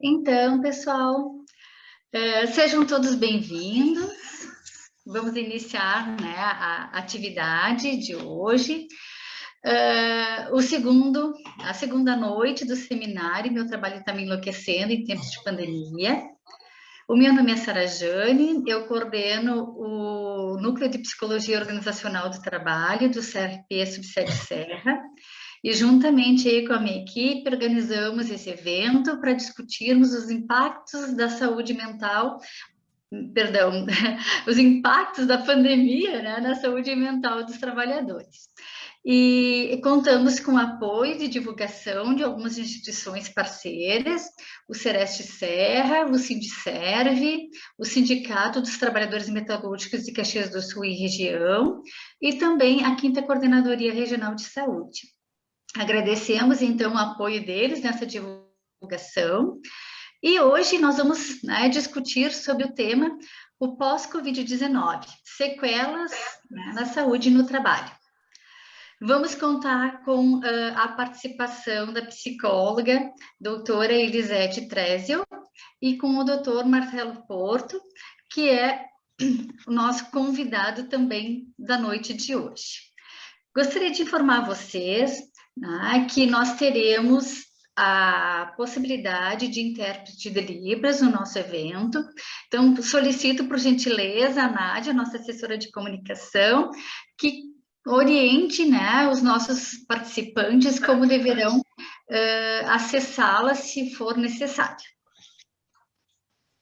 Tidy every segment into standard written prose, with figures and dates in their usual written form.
Então, pessoal, sejam todos bem-vindos. Vamos iniciar, né, a atividade de hoje. A segunda noite do seminário. Meu trabalho está me enlouquecendo em tempos de pandemia. O meu nome é Sara Jane, eu coordeno o Núcleo de Psicologia Organizacional do Trabalho do CRP Subsede Serra. E juntamente aí com a minha equipe, organizamos esse evento para discutirmos os impactos da saúde mental, perdão, os impactos da pandemia, né, na saúde mental dos trabalhadores. E contamos com apoio de divulgação de algumas instituições parceiras, o Sereste Serra, o Sindicerve, o Sindicato dos Trabalhadores Metalúrgicos de Caxias do Sul e região, e também a 5ª Coordenadoria Regional de Saúde. Agradecemos, então, o apoio deles nessa divulgação. E hoje nós vamos, né, discutir sobre o tema o pós-Covid-19, sequelas, né, na saúde e no trabalho. Vamos contar com a participação da psicóloga, doutora Elisete Trezio, e com o doutor Marcelo Porto, que é o nosso convidado também da noite de hoje. Gostaria de informar vocês, né, que nós teremos a possibilidade de intérprete de Libras no nosso evento. Então, solicito, por gentileza, a Nádia, nossa assessora de comunicação, que oriente, né, os nossos participantes como deverão acessá-la se for necessário.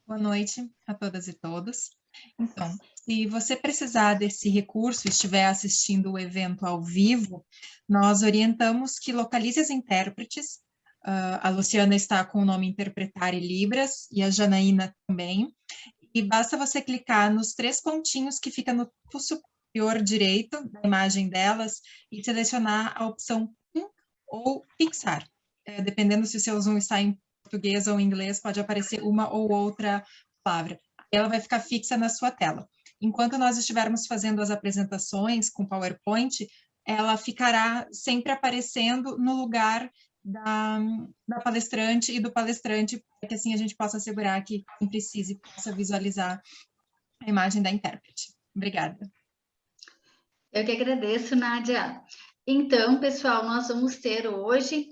Boa noite a todas e todos. Então, se você precisar desse recurso e estiver assistindo o evento ao vivo, nós orientamos que localize as intérpretes. A Luciana está com o nome Interpretar em Libras e a Janaína também. E basta você clicar nos 3 pontinhos que fica no topo superior direito da imagem delas e selecionar a opção PIN ou Fixar. Dependendo se o seu Zoom está em português ou em inglês, pode aparecer uma ou outra palavra. Ela vai ficar fixa na sua tela. Enquanto nós estivermos fazendo as apresentações com PowerPoint, ela ficará sempre aparecendo no lugar da palestrante e do palestrante, para que assim a gente possa assegurar que quem precise possa visualizar a imagem da intérprete. Obrigada. Eu que agradeço, Nádia. Então, pessoal, nós vamos ter hoje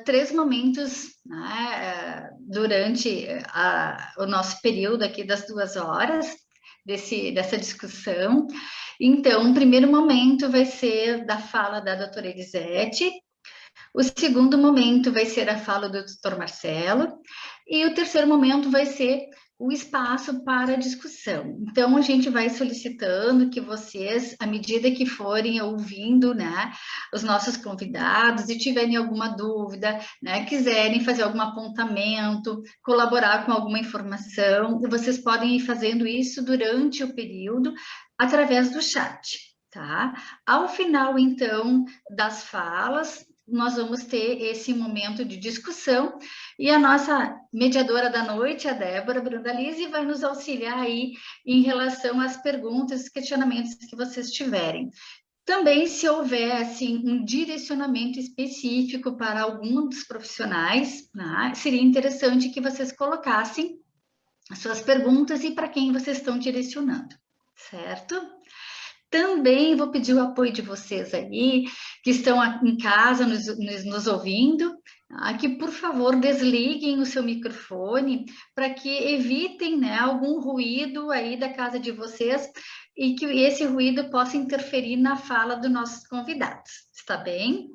3 momentos, né, durante o nosso período aqui das 2 horas dessa discussão. Então, o primeiro momento vai ser da fala da doutora Elisete, o segundo momento vai ser a fala do doutor Marcelo, e o terceiro momento vai ser o espaço para discussão. Então, a gente vai solicitando que vocês, à medida que forem ouvindo, né, os nossos convidados e tiverem alguma dúvida, né, quiserem fazer algum apontamento, colaborar com alguma informação, vocês podem ir fazendo isso durante o período através do chat, tá? Ao final, então, das falas, nós vamos ter esse momento de discussão e a nossa mediadora da noite, a Débora Brandalize, vai nos auxiliar aí em relação às perguntas e questionamentos que vocês tiverem. Também, se houver, assim, um direcionamento específico para algum dos profissionais, né, seria interessante que vocês colocassem as suas perguntas e para quem vocês estão direcionando, certo? Também vou pedir o apoio de vocês aí, que estão em casa nos ouvindo, que, por favor, desliguem o seu microfone para que evitem, né, algum ruído aí da casa de vocês e que esse ruído possa interferir na fala dos nossos convidados, está bem?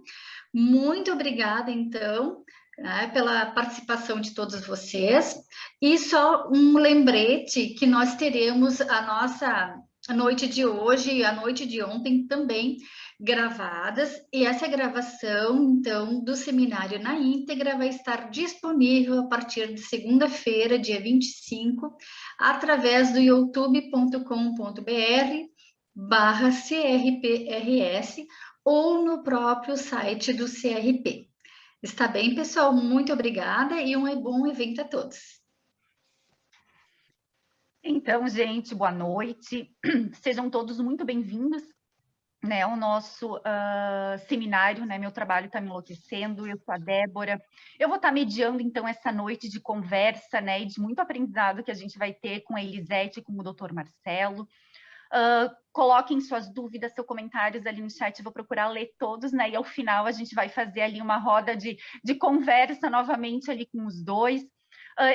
Muito obrigada, então, né, pela participação de todos vocês. E só um lembrete que nós teremos a nossa noite de hoje e a noite de ontem também gravadas, e essa gravação, então, do seminário na íntegra vai estar disponível a partir de segunda-feira, dia 25, através do youtube.com.br/CRPRS ou no próprio site do CRP. Está bem, pessoal? Muito obrigada e um bom evento a todos. Então, gente, boa noite. Sejam todos muito bem-vindos né, o nosso seminário, né, meu trabalho está me enlouquecendo, eu sou a Débora, eu vou estar mediando, então, essa noite de conversa, né, e de muito aprendizado que a gente vai ter com a Elisete e com o Dr. Marcelo. Coloquem suas dúvidas, seus comentários ali no chat, eu vou procurar ler todos, né, e ao final a gente vai fazer ali uma roda de conversa novamente ali com os dois.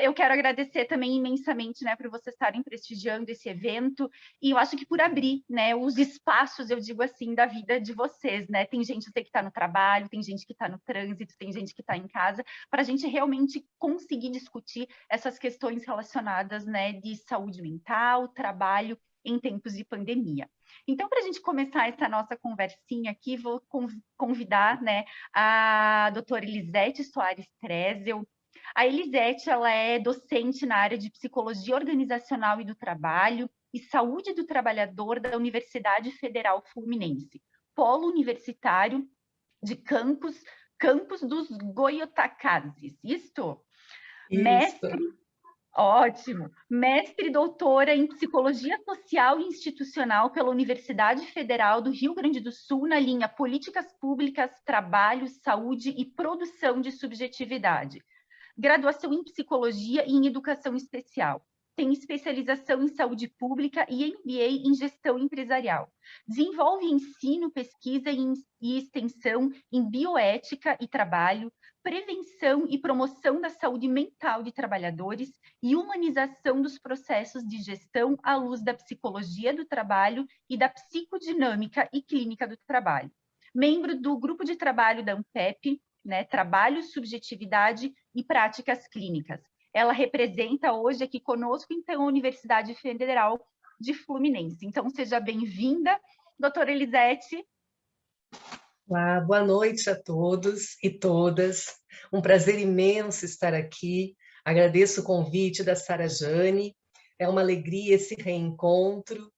Eu quero agradecer também imensamente, né, por vocês estarem prestigiando esse evento, e eu acho que por abrir, né, os espaços, eu digo assim, da vida de vocês, né, tem gente, eu sei que está no trabalho, tem gente que está no trânsito, tem gente que está em casa, para a gente realmente conseguir discutir essas questões relacionadas, né, de saúde mental, trabalho, em tempos de pandemia. Então, para a gente começar essa nossa conversinha aqui, vou convidar, né, a doutora Elisete Soares Trezel. A Elisete, ela é docente na área de Psicologia Organizacional e do Trabalho e Saúde do Trabalhador da Universidade Federal Fluminense, polo universitário de Campos dos Goyotacazes. Isto? Mestre, ótimo, mestre e doutora em Psicologia Social e Institucional pela Universidade Federal do Rio Grande do Sul, na linha Políticas Públicas, Trabalho, Saúde e Produção de Subjetividade. Graduação em Psicologia e em Educação Especial. Tem especialização em Saúde Pública e MBA em Gestão Empresarial. Desenvolve ensino, pesquisa e extensão em bioética e trabalho, prevenção e promoção da saúde mental de trabalhadores e humanização dos processos de gestão à luz da psicologia do trabalho e da psicodinâmica e clínica do trabalho. Membro do grupo de trabalho da ANPEP, né, Trabalho, Subjetividade e Práticas Clínicas. Ela representa hoje aqui conosco, então, a Universidade Federal de Fluminense. Então, seja bem-vinda, doutora Elisete. Olá, boa noite a todos e todas. Um prazer imenso estar aqui. Agradeço o convite da Sara Jane. É uma alegria esse reencontro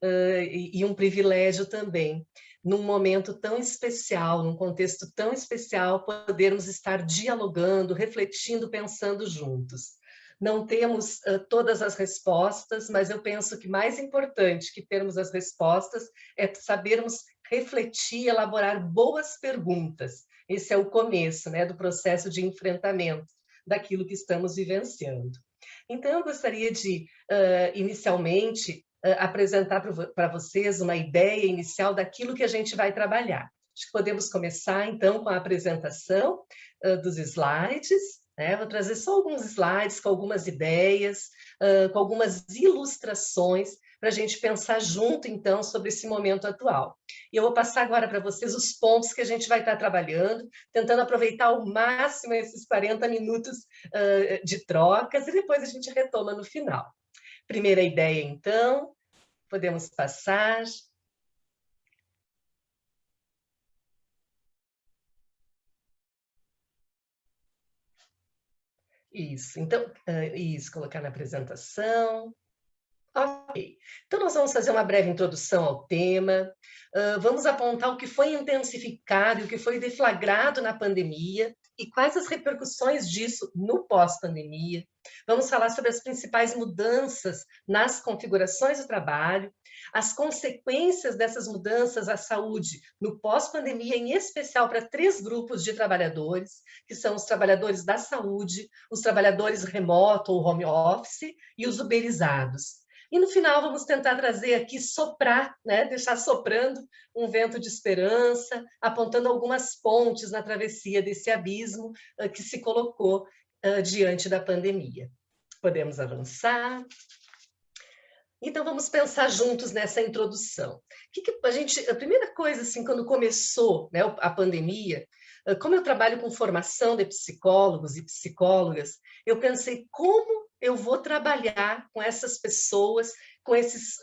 e um privilégio também, num momento tão especial, num contexto tão especial, podermos estar dialogando, refletindo, pensando juntos. Não temos todas as respostas, mas eu penso que mais importante que termos as respostas é sabermos refletir, elaborar boas perguntas. Esse é o começo, né, do processo de enfrentamento daquilo que estamos vivenciando. Então, eu gostaria de, inicialmente, apresentar para vocês uma ideia inicial daquilo que a gente vai trabalhar. Acho que podemos começar, então, com a apresentação dos slides. Vou trazer só alguns slides com algumas ideias, com algumas ilustrações, para a gente pensar junto, então, sobre esse momento atual. E eu vou passar agora para vocês os pontos que a gente vai estar trabalhando, tentando aproveitar ao máximo esses 40 minutos de trocas, e depois a gente retoma no final. Primeira ideia, então, podemos passar. Isso, então, colocar na apresentação. Ok, então nós vamos fazer uma breve introdução ao tema, vamos apontar o que foi intensificado e o que foi deflagrado na pandemia e quais as repercussões disso no pós-pandemia. Vamos falar sobre as principais mudanças nas configurações do trabalho, as consequências dessas mudanças à saúde no pós-pandemia, em especial para 3 grupos de trabalhadores, que são os trabalhadores da saúde, os trabalhadores remoto ou home office e os uberizados. E no final vamos tentar trazer aqui, soprar, né? Deixar soprando um vento de esperança, apontando algumas pontes na travessia desse abismo que se colocou diante da pandemia. Podemos avançar. Então, vamos pensar juntos nessa introdução. A primeira coisa, assim, quando começou, né, a pandemia, como eu trabalho com formação de psicólogos e psicólogas, eu pensei como eu vou trabalhar com essas pessoas, com esses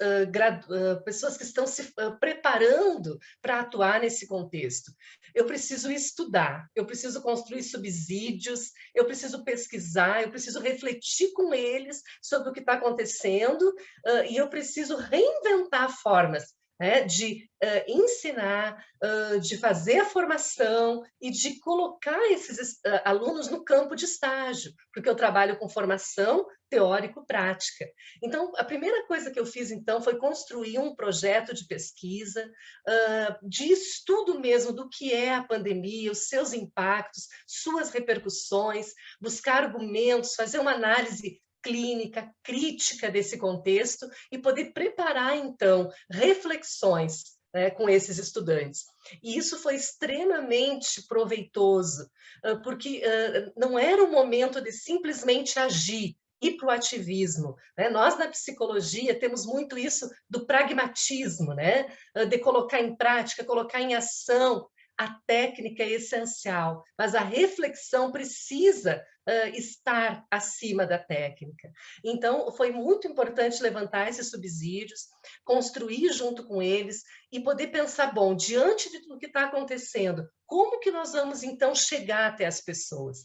pessoas que estão se preparando para atuar nesse contexto. Eu preciso estudar, eu preciso construir subsídios, eu preciso pesquisar, eu preciso refletir com eles sobre o que está acontecendo e eu preciso reinventar formas né, de ensinar, de fazer a formação e de colocar esses alunos no campo de estágio, porque eu trabalho com formação teórico-prática. Então, a primeira coisa que eu fiz, então, foi construir um projeto de pesquisa, de estudo mesmo do que é a pandemia, os seus impactos, suas repercussões, buscar argumentos, fazer uma análise clínica, crítica desse contexto e poder preparar, então, reflexões, né, com esses estudantes. E isso foi extremamente proveitoso, porque não era um momento de simplesmente agir, ir para o ativismo, né? Nós, na psicologia, temos muito isso do pragmatismo, né? De colocar em prática, colocar em ação. A técnica é essencial, mas a reflexão precisa estar acima da técnica. Então, foi muito importante levantar esses subsídios, construir junto com eles e poder pensar, bom, diante de tudo que está acontecendo, como que nós vamos, então, chegar até as pessoas?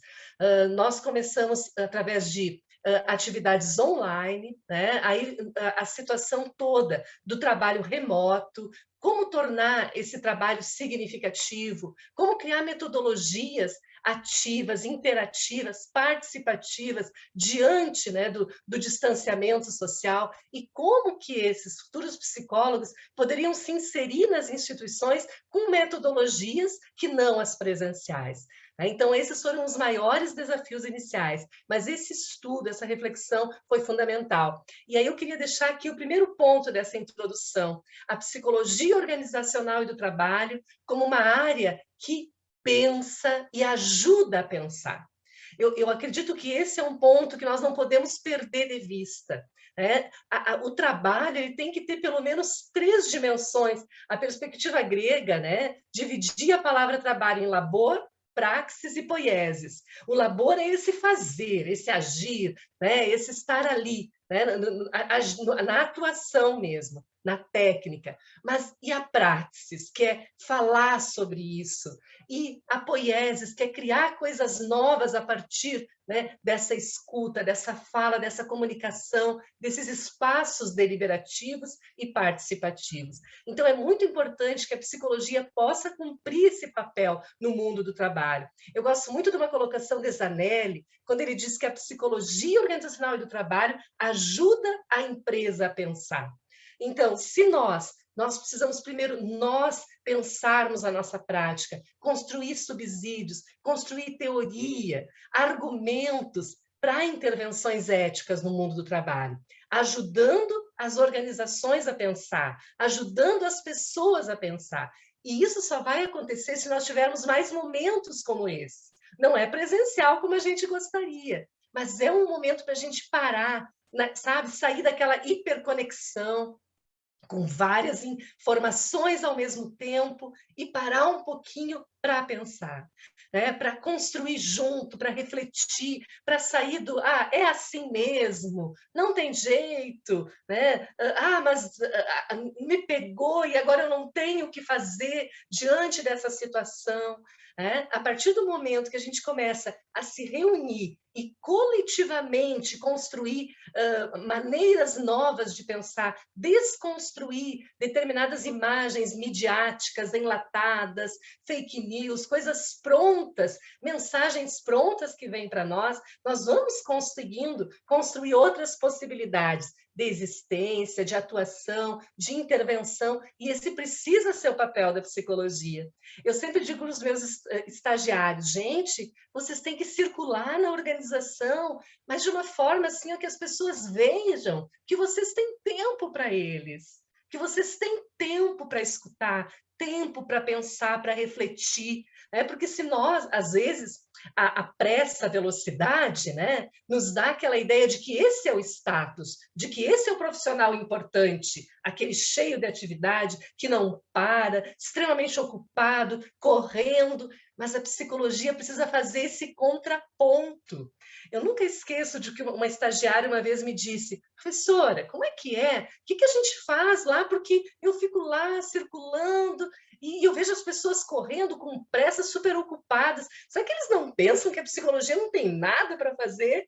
Nós começamos através de atividades online, né? Aí a situação toda do trabalho remoto, como tornar esse trabalho significativo, como criar metodologias ativas, interativas, participativas, diante, né, do distanciamento social, e como que esses futuros psicólogos poderiam se inserir nas instituições com metodologias que não as presenciais. Então, esses foram os maiores desafios iniciais, mas esse estudo, essa reflexão foi fundamental. E aí eu queria deixar aqui o primeiro ponto dessa introdução, a psicologia organizacional e do trabalho como uma área que pensa e ajuda a pensar. Eu acredito que esse é um ponto que nós não podemos perder de vista. Né? O trabalho ele tem que ter pelo menos 3 dimensões. A perspectiva grega, né, dividia a palavra trabalho em labor, praxis e poiesis. O labor é esse fazer, esse agir, né? Esse estar ali, né? Na atuação mesmo, na técnica. Mas e a praxis, que é falar sobre isso? E a poiesis, que é criar coisas novas a partir, né, dessa escuta, dessa fala, dessa comunicação, desses espaços deliberativos e participativos. Então, é muito importante que a psicologia possa cumprir esse papel no mundo do trabalho. Eu gosto muito de uma colocação de Zanelli, quando ele diz que a psicologia organizacional e do trabalho ajuda a empresa a pensar. Então, se nós precisamos primeiro nós pensarmos a nossa prática, construir subsídios, construir teoria, argumentos para intervenções éticas no mundo do trabalho, ajudando as organizações a pensar, ajudando as pessoas a pensar. E isso só vai acontecer se nós tivermos mais momentos como esse. Não é presencial como a gente gostaria, mas é um momento para a gente parar, sabe, sair daquela hiperconexão, com várias informações ao mesmo tempo e parar um pouquinho para pensar, né? Para construir junto, para refletir, para sair do é assim mesmo, não tem jeito, né? Mas me pegou e agora eu não tenho o que fazer diante dessa situação. A partir do momento que a gente começa a se reunir e coletivamente construir maneiras novas de pensar, desconstruir determinadas imagens midiáticas enlatadas, fake news, coisas prontas, mensagens prontas que vêm para nós vamos conseguindo construir outras possibilidades de existência, de atuação, de intervenção, e esse precisa ser o papel da psicologia. Eu sempre digo para os meus estagiários, gente, vocês têm que circular na organização, mas de uma forma assim que as pessoas vejam que vocês têm tempo para eles, que vocês têm tempo para escutar, tempo para pensar, para refletir, né? Porque se nós, às vezes, a pressa, a velocidade, né, nos dá aquela ideia de que esse é o status, de que esse é o profissional importante, aquele cheio de atividade, que não para, extremamente ocupado, correndo, mas a psicologia precisa fazer esse contraponto. Eu nunca esqueço de que uma estagiária uma vez me disse, professora, como é que é? O que a gente faz lá? Porque eu fico lá circulando e eu vejo as pessoas correndo com pressa, super ocupadas. Será que eles não pensam que a psicologia não tem nada para fazer.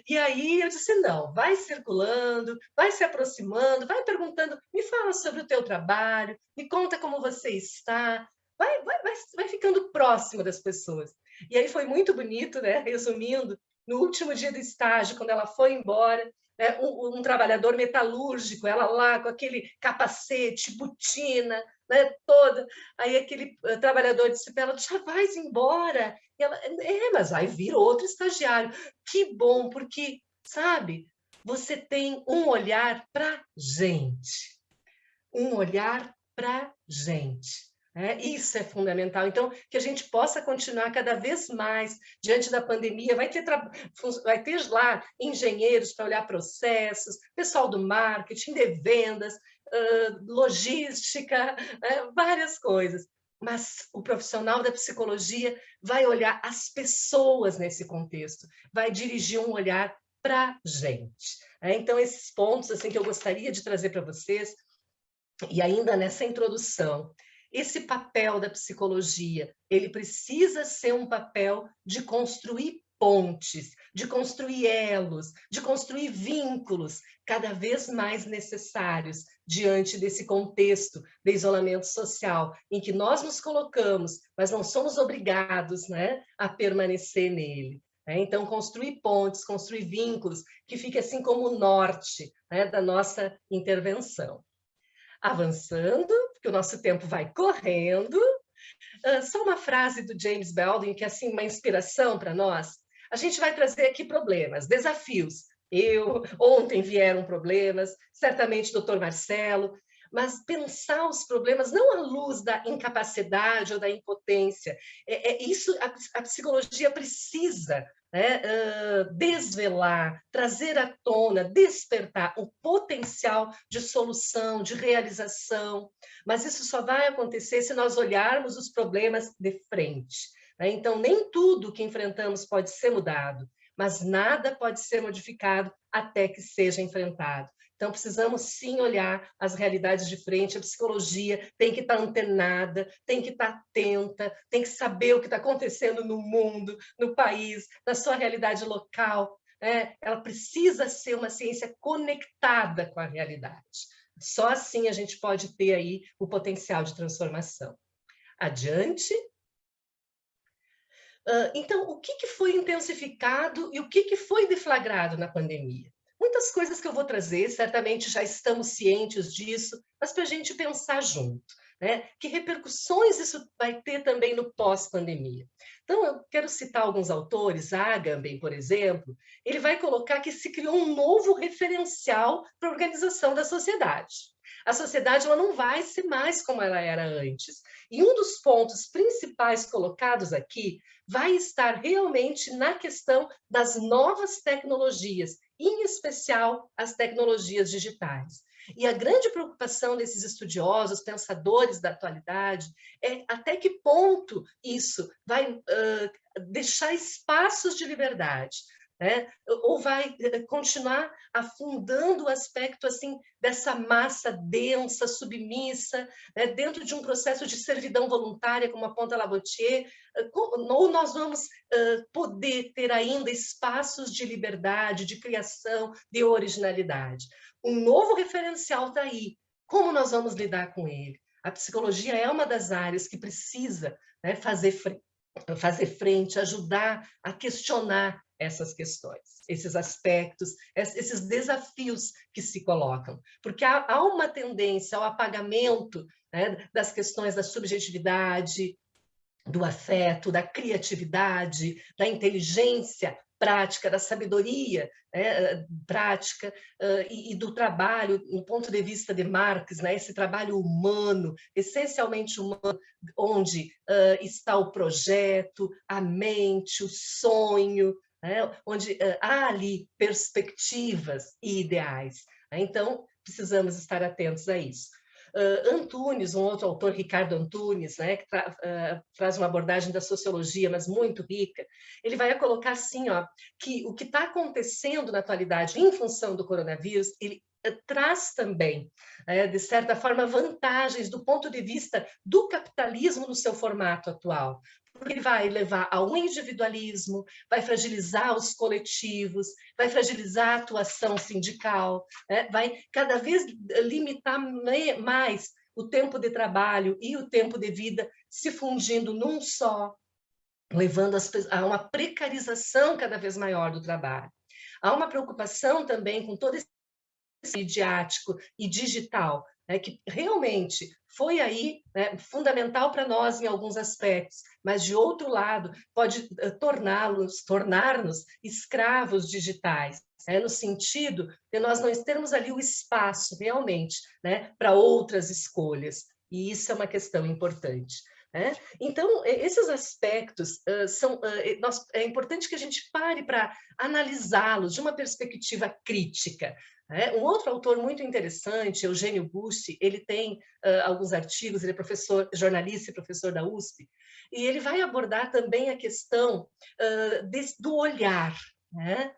E aí eu disse, não, vai circulando, vai se aproximando, vai perguntando, me fala sobre o teu trabalho, me conta como você está, vai ficando próximo das pessoas. E aí foi muito bonito, né? Resumindo, no último dia do estágio, quando ela foi embora, né, um trabalhador metalúrgico, ela lá com aquele capacete, botina, né, toda. Aí aquele trabalhador disse para ela, já vais embora? E ela, mas vai vir outro estagiário. Que bom, porque, sabe, você tem um olhar para gente. Um olhar para gente. Isso é fundamental. Então, que a gente possa continuar cada vez mais diante da pandemia. Vai ter lá engenheiros para olhar processos, pessoal do marketing, de vendas, logística, várias coisas. Mas o profissional da psicologia vai olhar as pessoas nesse contexto, vai dirigir um olhar para a gente. Então, esses pontos assim, que eu gostaria de trazer para vocês, e ainda nessa introdução, esse papel da psicologia, ele precisa ser um papel de construir pontes, de construir elos, de construir vínculos cada vez mais necessários diante desse contexto de isolamento social, em que nós nos colocamos, mas não somos obrigados, né, a permanecer nele. Então, construir pontes, construir vínculos, que fique assim como o norte, né, da nossa intervenção. Avançando, porque o nosso tempo vai correndo. Só uma frase do James Baldwin, que é assim, uma inspiração para nós. A gente vai trazer aqui problemas, desafios. Ontem vieram problemas, certamente o Dr. Marcelo, mas pensar os problemas não à luz da incapacidade ou da impotência. Isso a psicologia precisa, né, desvelar, trazer à tona, despertar o potencial de solução, de realização. Mas isso só vai acontecer se nós olharmos os problemas de frente. Então, nem tudo que enfrentamos pode ser mudado, mas nada pode ser modificado até que seja enfrentado. Então, precisamos sim olhar as realidades de frente. A psicologia tem que estar antenada, tem que estar atenta, tem que saber o que está acontecendo no mundo, no país, na sua realidade local. Ela precisa ser uma ciência conectada com a realidade. Só assim a gente pode ter aí o potencial de transformação. Adiante. Então, o que foi intensificado e o que foi deflagrado na pandemia? Muitas coisas que eu vou trazer, certamente já estamos cientes disso, mas para a gente pensar junto, né? Que repercussões isso vai ter também no pós-pandemia? Então, eu quero citar alguns autores, Agamben, por exemplo, ele vai colocar que se criou um novo referencial para a organização da sociedade. A sociedade ela não vai ser mais como ela era antes. E um dos pontos principais colocados aqui vai estar realmente na questão das novas tecnologias, em especial as tecnologias digitais. E a grande preocupação desses estudiosos, pensadores da atualidade, é até que ponto isso vai deixar espaços de liberdade, né? Ou vai continuar afundando o aspecto assim dessa massa densa, submissa, né? Dentro de um processo de servidão voluntária, como aponta Labotier, ou nós vamos poder ter ainda espaços de liberdade, de criação, de originalidade. Um novo referencial está aí. Como nós vamos lidar com ele? A psicologia é uma das áreas que precisa, né, fazer frente, ajudar a questionar essas questões, esses aspectos, esses desafios que se colocam. Porque há uma tendência ao apagamento, né, das questões da subjetividade, do afeto, da criatividade, da inteligência prática, da sabedoria, né, prática e do trabalho, do ponto de vista de Marx, né, esse trabalho humano, essencialmente humano, onde está o projeto, a mente, o sonho, né, onde há ali perspectivas e ideais. Então, precisamos estar atentos a isso. Antunes, um outro autor, Ricardo Antunes, né, que traz uma abordagem da sociologia, mas muito rica, ele vai colocar assim, ó, que o que está acontecendo na atualidade em função do coronavírus, ele traz também, de certa forma, vantagens do ponto de vista do capitalismo no seu formato atual. porque ele vai levar ao individualismo, vai fragilizar os coletivos, vai fragilizar a atuação sindical, né? Vai cada vez limitar mais o tempo de trabalho e o tempo de vida, se fundindo num só, levando a uma precarização cada vez maior do trabalho. Há uma preocupação também com todo esse midiático e digital, né, que realmente foi aí, né, fundamental para nós em alguns aspectos, mas de outro lado pode tornar-nos escravos digitais, né, no sentido de nós não termos ali o espaço realmente, né, para outras escolhas, e isso é uma questão importante. Né? Então, esses aspectos é importante que a gente pare para analisá-los de uma perspectiva crítica. Né? Um outro autor muito interessante, Eugênio Busti, ele tem alguns artigos, ele é professor, jornalista e professor da USP, e ele vai abordar também a questão do olhar. Né?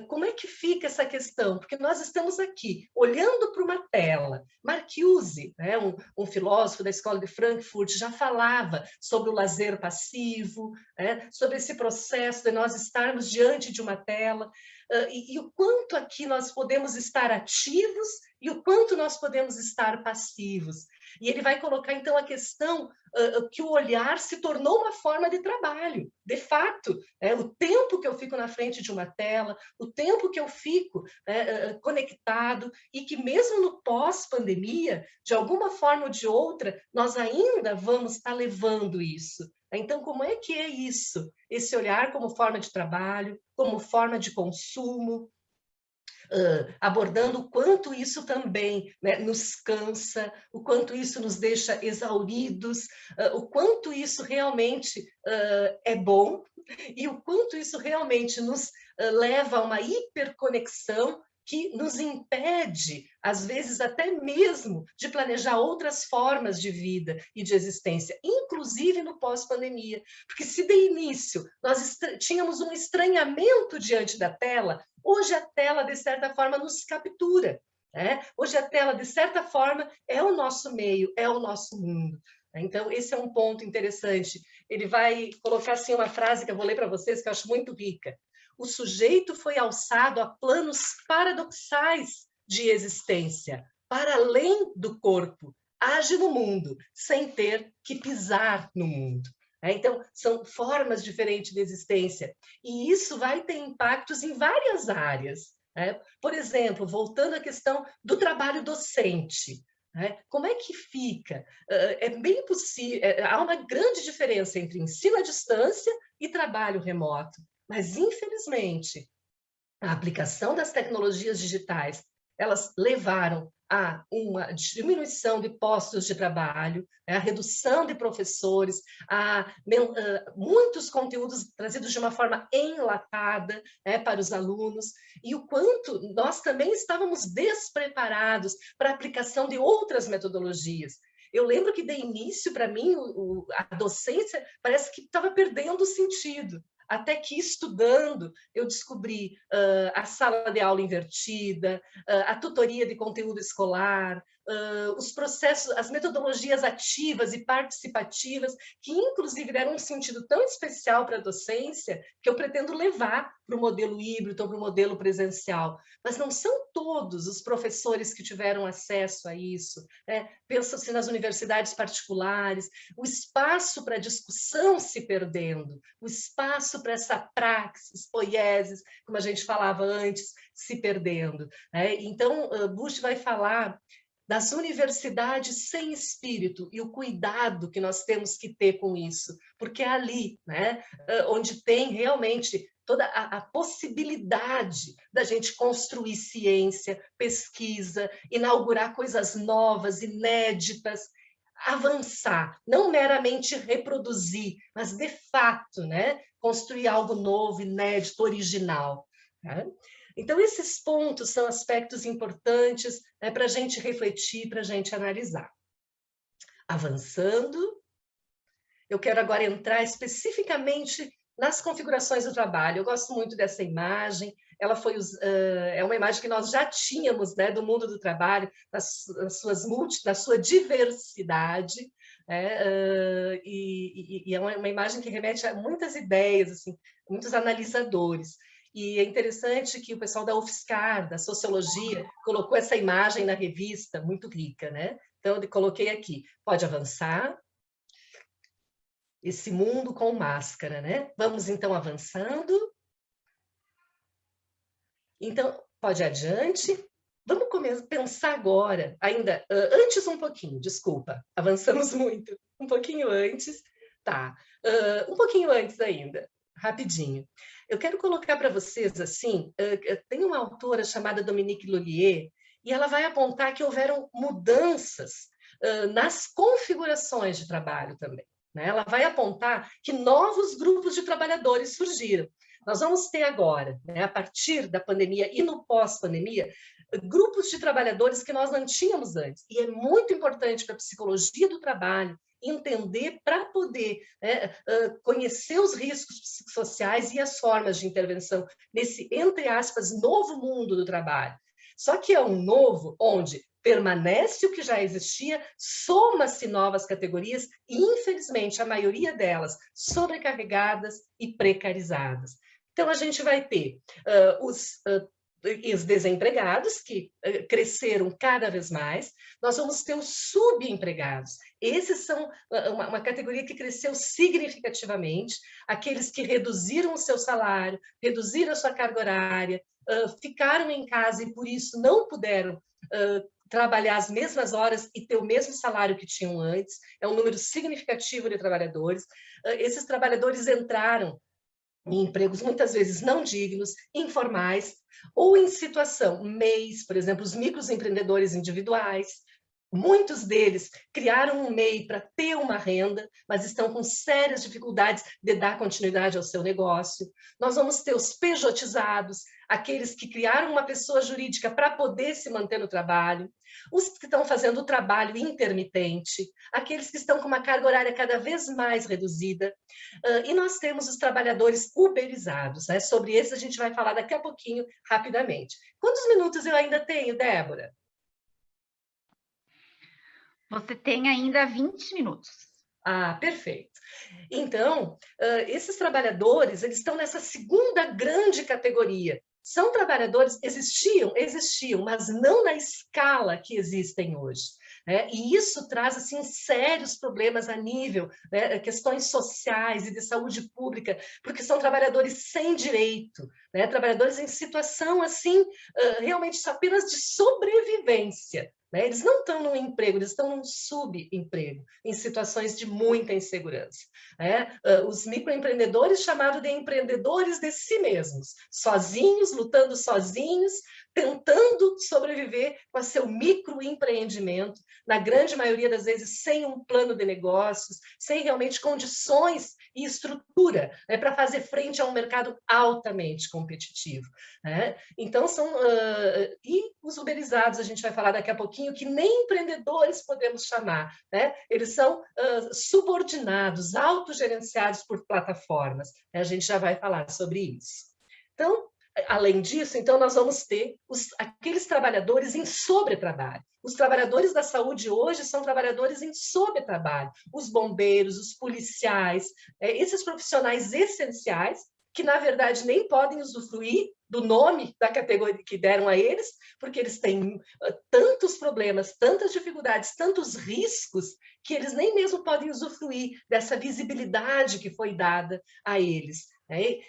Como é que fica essa questão? Porque nós estamos aqui, olhando para uma tela. Marcuse, né, um filósofo da escola de Frankfurt, já falava sobre o lazer passivo, né, sobre esse processo de nós estarmos diante de uma tela, e o quanto aqui nós podemos estar ativos e o quanto nós podemos estar passivos. E ele vai colocar, então, a questão que o olhar se tornou uma forma de trabalho, de fato. O tempo que eu fico na frente de uma tela, o tempo que eu fico conectado, e que mesmo no pós-pandemia, de alguma forma ou de outra, nós ainda vamos estar levando isso. Então, como é que é isso? Esse olhar como forma de trabalho, como forma de consumo, abordando o quanto isso também, né, nos cansa, o quanto isso nos deixa exauridos, o quanto isso realmente é bom e o quanto isso realmente nos leva a uma hiperconexão que nos impede, às vezes até mesmo, de planejar outras formas de vida e de existência, inclusive no pós-pandemia. Porque se de início nós tínhamos um estranhamento diante da tela, hoje a tela, de certa forma, nos captura. Né? Hoje a tela, de certa forma, é o nosso meio, é o nosso mundo. Então, esse é um ponto interessante. Ele vai colocar assim uma frase que eu vou ler para vocês, que eu acho muito rica. O sujeito foi alçado a planos paradoxais de existência, para além do corpo, age no mundo, sem ter que pisar no mundo. Então, são formas diferentes de existência, e isso vai ter impactos em várias áreas. Por exemplo, voltando à questão do trabalho docente, como é que fica? É bem possível, há uma grande diferença entre ensino à distância e trabalho remoto. Mas, infelizmente, a aplicação das tecnologias digitais, elas levaram a uma diminuição de postos de trabalho, a redução de professores, a muitos conteúdos trazidos de uma forma enlatada para os alunos, e o quanto nós também estávamos despreparados para a aplicação de outras metodologias. Eu lembro que, de início, para mim, a docência parece que estava perdendo o sentido. Até que, estudando, eu descobri a sala de aula invertida, a tutoria de conteúdo escolar, os processos, as metodologias ativas e participativas, que inclusive deram um sentido tão especial para a docência, que eu pretendo levar para o modelo híbrido ou para o modelo presencial. Mas não são todos os professores que tiveram acesso a isso. Pensa-se nas universidades particulares, o espaço para discussão se perdendo, o espaço para essa praxis, poieses, como a gente falava antes, se perdendo. Então, Bush vai falar das universidades sem espírito e o cuidado que nós temos que ter com isso, porque é ali, onde tem realmente toda a possibilidade da gente construir ciência, pesquisa, inaugurar coisas novas, inéditas, avançar, não meramente reproduzir, mas de fato, construir algo novo, inédito, original. Então, esses pontos são aspectos importantes para a gente refletir, para a gente analisar. Avançando, eu quero agora entrar especificamente nas configurações do trabalho. Eu gosto muito dessa imagem, ela foi, é uma imagem que nós já tínhamos do mundo do trabalho, na sua diversidade, e é uma imagem que remete a muitas ideias, assim, muitos analisadores. E é interessante que o pessoal da UFSCar, da Sociologia, colocou essa imagem na revista, muito rica, né? Então, eu coloquei aqui, pode avançar, esse mundo com máscara, né? Vamos, então, avançando. Então, pode ir adiante. Vamos começar a pensar agora, ainda antes um pouquinho, desculpa, avançamos muito, um pouquinho antes, tá, um pouquinho antes ainda, rapidinho. Eu quero colocar para vocês, assim, tem uma autora chamada Dominique Lullier, e ela vai apontar que houveram mudanças nas configurações de trabalho também, né? Ela vai apontar que novos grupos de trabalhadores surgiram. Nós vamos ter agora, né, a partir da pandemia e no pós-pandemia, grupos de trabalhadores que nós não tínhamos antes. E é muito importante para a psicologia do trabalho entender para poder conhecer os riscos psicossociais e as formas de intervenção nesse, entre aspas, novo mundo do trabalho. Só que é um novo onde permanece o que já existia, soma-se novas categorias e, infelizmente, a maioria delas sobrecarregadas e precarizadas. Então, a gente vai ter os desempregados, que cresceram cada vez mais. Nós vamos ter os subempregados. Esses são uma categoria que cresceu significativamente, aqueles que reduziram o seu salário, reduziram a sua carga horária, ficaram em casa e, por isso, não puderam trabalhar as mesmas horas e ter o mesmo salário que tinham antes. É um número significativo de trabalhadores. Esses trabalhadores entraram em empregos muitas vezes não dignos, informais, ou em situação MEIs, por exemplo, os microempreendedores individuais. Muitos deles criaram um MEI para ter uma renda, mas estão com sérias dificuldades de dar continuidade ao seu negócio. Nós vamos ter os pejotizados, aqueles que criaram uma pessoa jurídica para poder se manter no trabalho, os que estão fazendo o trabalho intermitente, aqueles que estão com uma carga horária cada vez mais reduzida, e nós temos os trabalhadores uberizados, né? Sobre esses a gente vai falar daqui a pouquinho, rapidamente. Quantos minutos eu ainda tenho, Débora? Você tem ainda 20 minutos. Ah, perfeito. Então, esses trabalhadores, eles estão nessa segunda grande categoria. São trabalhadores, existiam, mas não na escala que existem hoje. Né? E isso traz, assim, sérios problemas a nível, né, questões sociais e de saúde pública, porque são trabalhadores sem direito, né? Trabalhadores em situação, assim, realmente apenas de sobrevivência. Né? Eles não estão num emprego, eles estão num subemprego, em situações de muita insegurança. Né? Os microempreendedores, chamados de empreendedores de si mesmos, sozinhos, lutando sozinhos, tentando sobreviver com o seu microempreendimento, na grande maioria das vezes sem um plano de negócios, sem realmente condições e estrutura, né, para fazer frente a um mercado altamente competitivo. Né? Então, e os uberizados, a gente vai falar daqui a pouquinho, que nem empreendedores podemos chamar, né? Eles são subordinados, autogerenciados por plataformas. Né? A gente já vai falar sobre isso. Então, além disso, então, nós vamos ter aqueles trabalhadores em sobretrabalho. Os trabalhadores da saúde hoje são trabalhadores em sobretrabalho. Os bombeiros, os policiais, esses profissionais essenciais, que, na verdade, nem podem usufruir do nome da categoria que deram a eles, porque eles têm tantos problemas, tantas dificuldades, tantos riscos, que eles nem mesmo podem usufruir dessa visibilidade que foi dada a eles.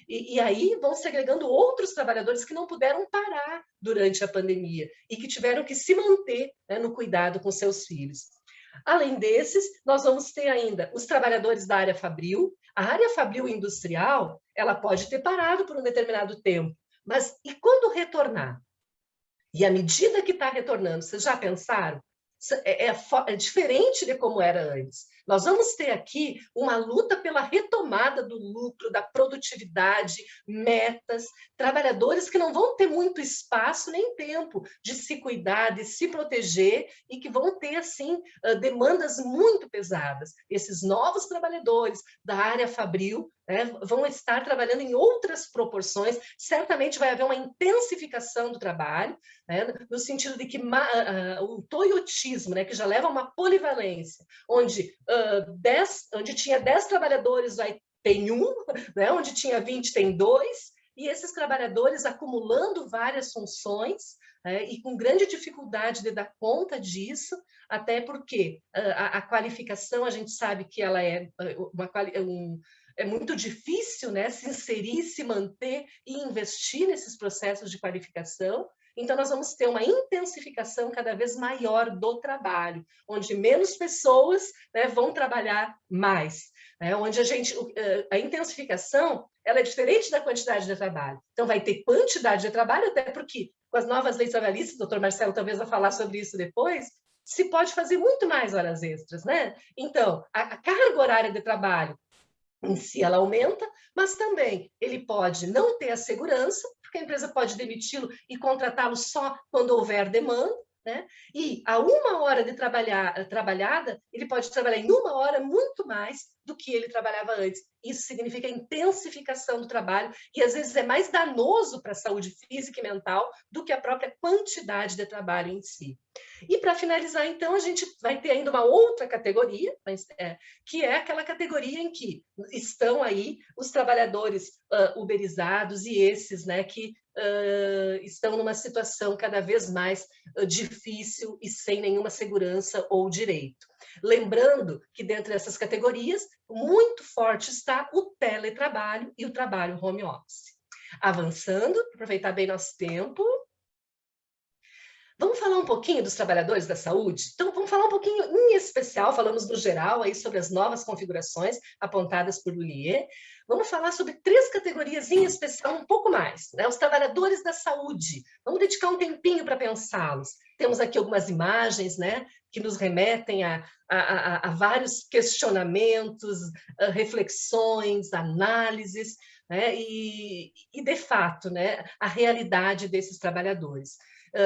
E aí vão segregando outros trabalhadores que não puderam parar durante a pandemia e que tiveram que se manter, né, no cuidado com seus filhos. Além desses, nós vamos ter ainda os trabalhadores da área fabril. A área fabril industrial, ela pode ter parado por um determinado tempo, mas e quando retornar? E à medida que está retornando, vocês já pensaram? É diferente de como era antes. Nós vamos ter aqui uma luta pela retomada do lucro, da produtividade, metas, trabalhadores que não vão ter muito espaço nem tempo de se cuidar, de se proteger e que vão ter, assim, demandas muito pesadas. Esses novos trabalhadores da área fabril, né, vão estar trabalhando em outras proporções, certamente vai haver uma intensificação do trabalho, né, no sentido de que o toyotismo, né, que já leva a uma polivalência, onde onde tinha 10 trabalhadores, tem um, né? Onde tinha 20, tem 2, e esses trabalhadores acumulando várias funções, e com grande dificuldade de dar conta disso, até porque a qualificação, a gente sabe que ela é muito difícil, né, se inserir, se manter e investir nesses processos de qualificação. Então, nós vamos ter uma intensificação cada vez maior do trabalho, onde menos pessoas, né, vão trabalhar mais, né, onde a intensificação ela é diferente da quantidade de trabalho. Então, vai ter quantidade de trabalho, até porque, com as novas leis trabalhistas, o doutor Marcelo talvez vai falar sobre isso depois, se pode fazer muito mais horas extras, né? Então, a carga horária de trabalho em si ela aumenta, mas também ele pode não ter a segurança, porque a empresa pode demiti-lo e contratá-lo só quando houver demanda, né? E a 1 hora de trabalhada, ele pode trabalhar em 1 hora muito mais do que ele trabalhava antes. Isso significa intensificação do trabalho e, às vezes, é mais danoso para a saúde física e mental do que a própria quantidade de trabalho em si. E, para finalizar, então, a gente vai ter ainda uma outra categoria, que é aquela categoria em que estão aí os trabalhadores uberizados e esses, né, que estão numa situação cada vez mais difícil e sem nenhuma segurança ou direito. Lembrando que dentro dessas categorias, muito forte está o teletrabalho e o trabalho home office. Avançando, aproveitar bem nosso tempo. Vamos falar um pouquinho dos trabalhadores da saúde? Então, vamos falar um pouquinho em especial, falamos no geral aí sobre as novas configurações apontadas por Lullier. Vamos falar sobre 3 categorias em especial, um pouco mais, né? Os trabalhadores da saúde. Vamos dedicar um tempinho para pensá-los. Temos aqui algumas imagens, né, que nos remetem a vários questionamentos, reflexões, análises, né, e de fato, né, a realidade desses trabalhadores.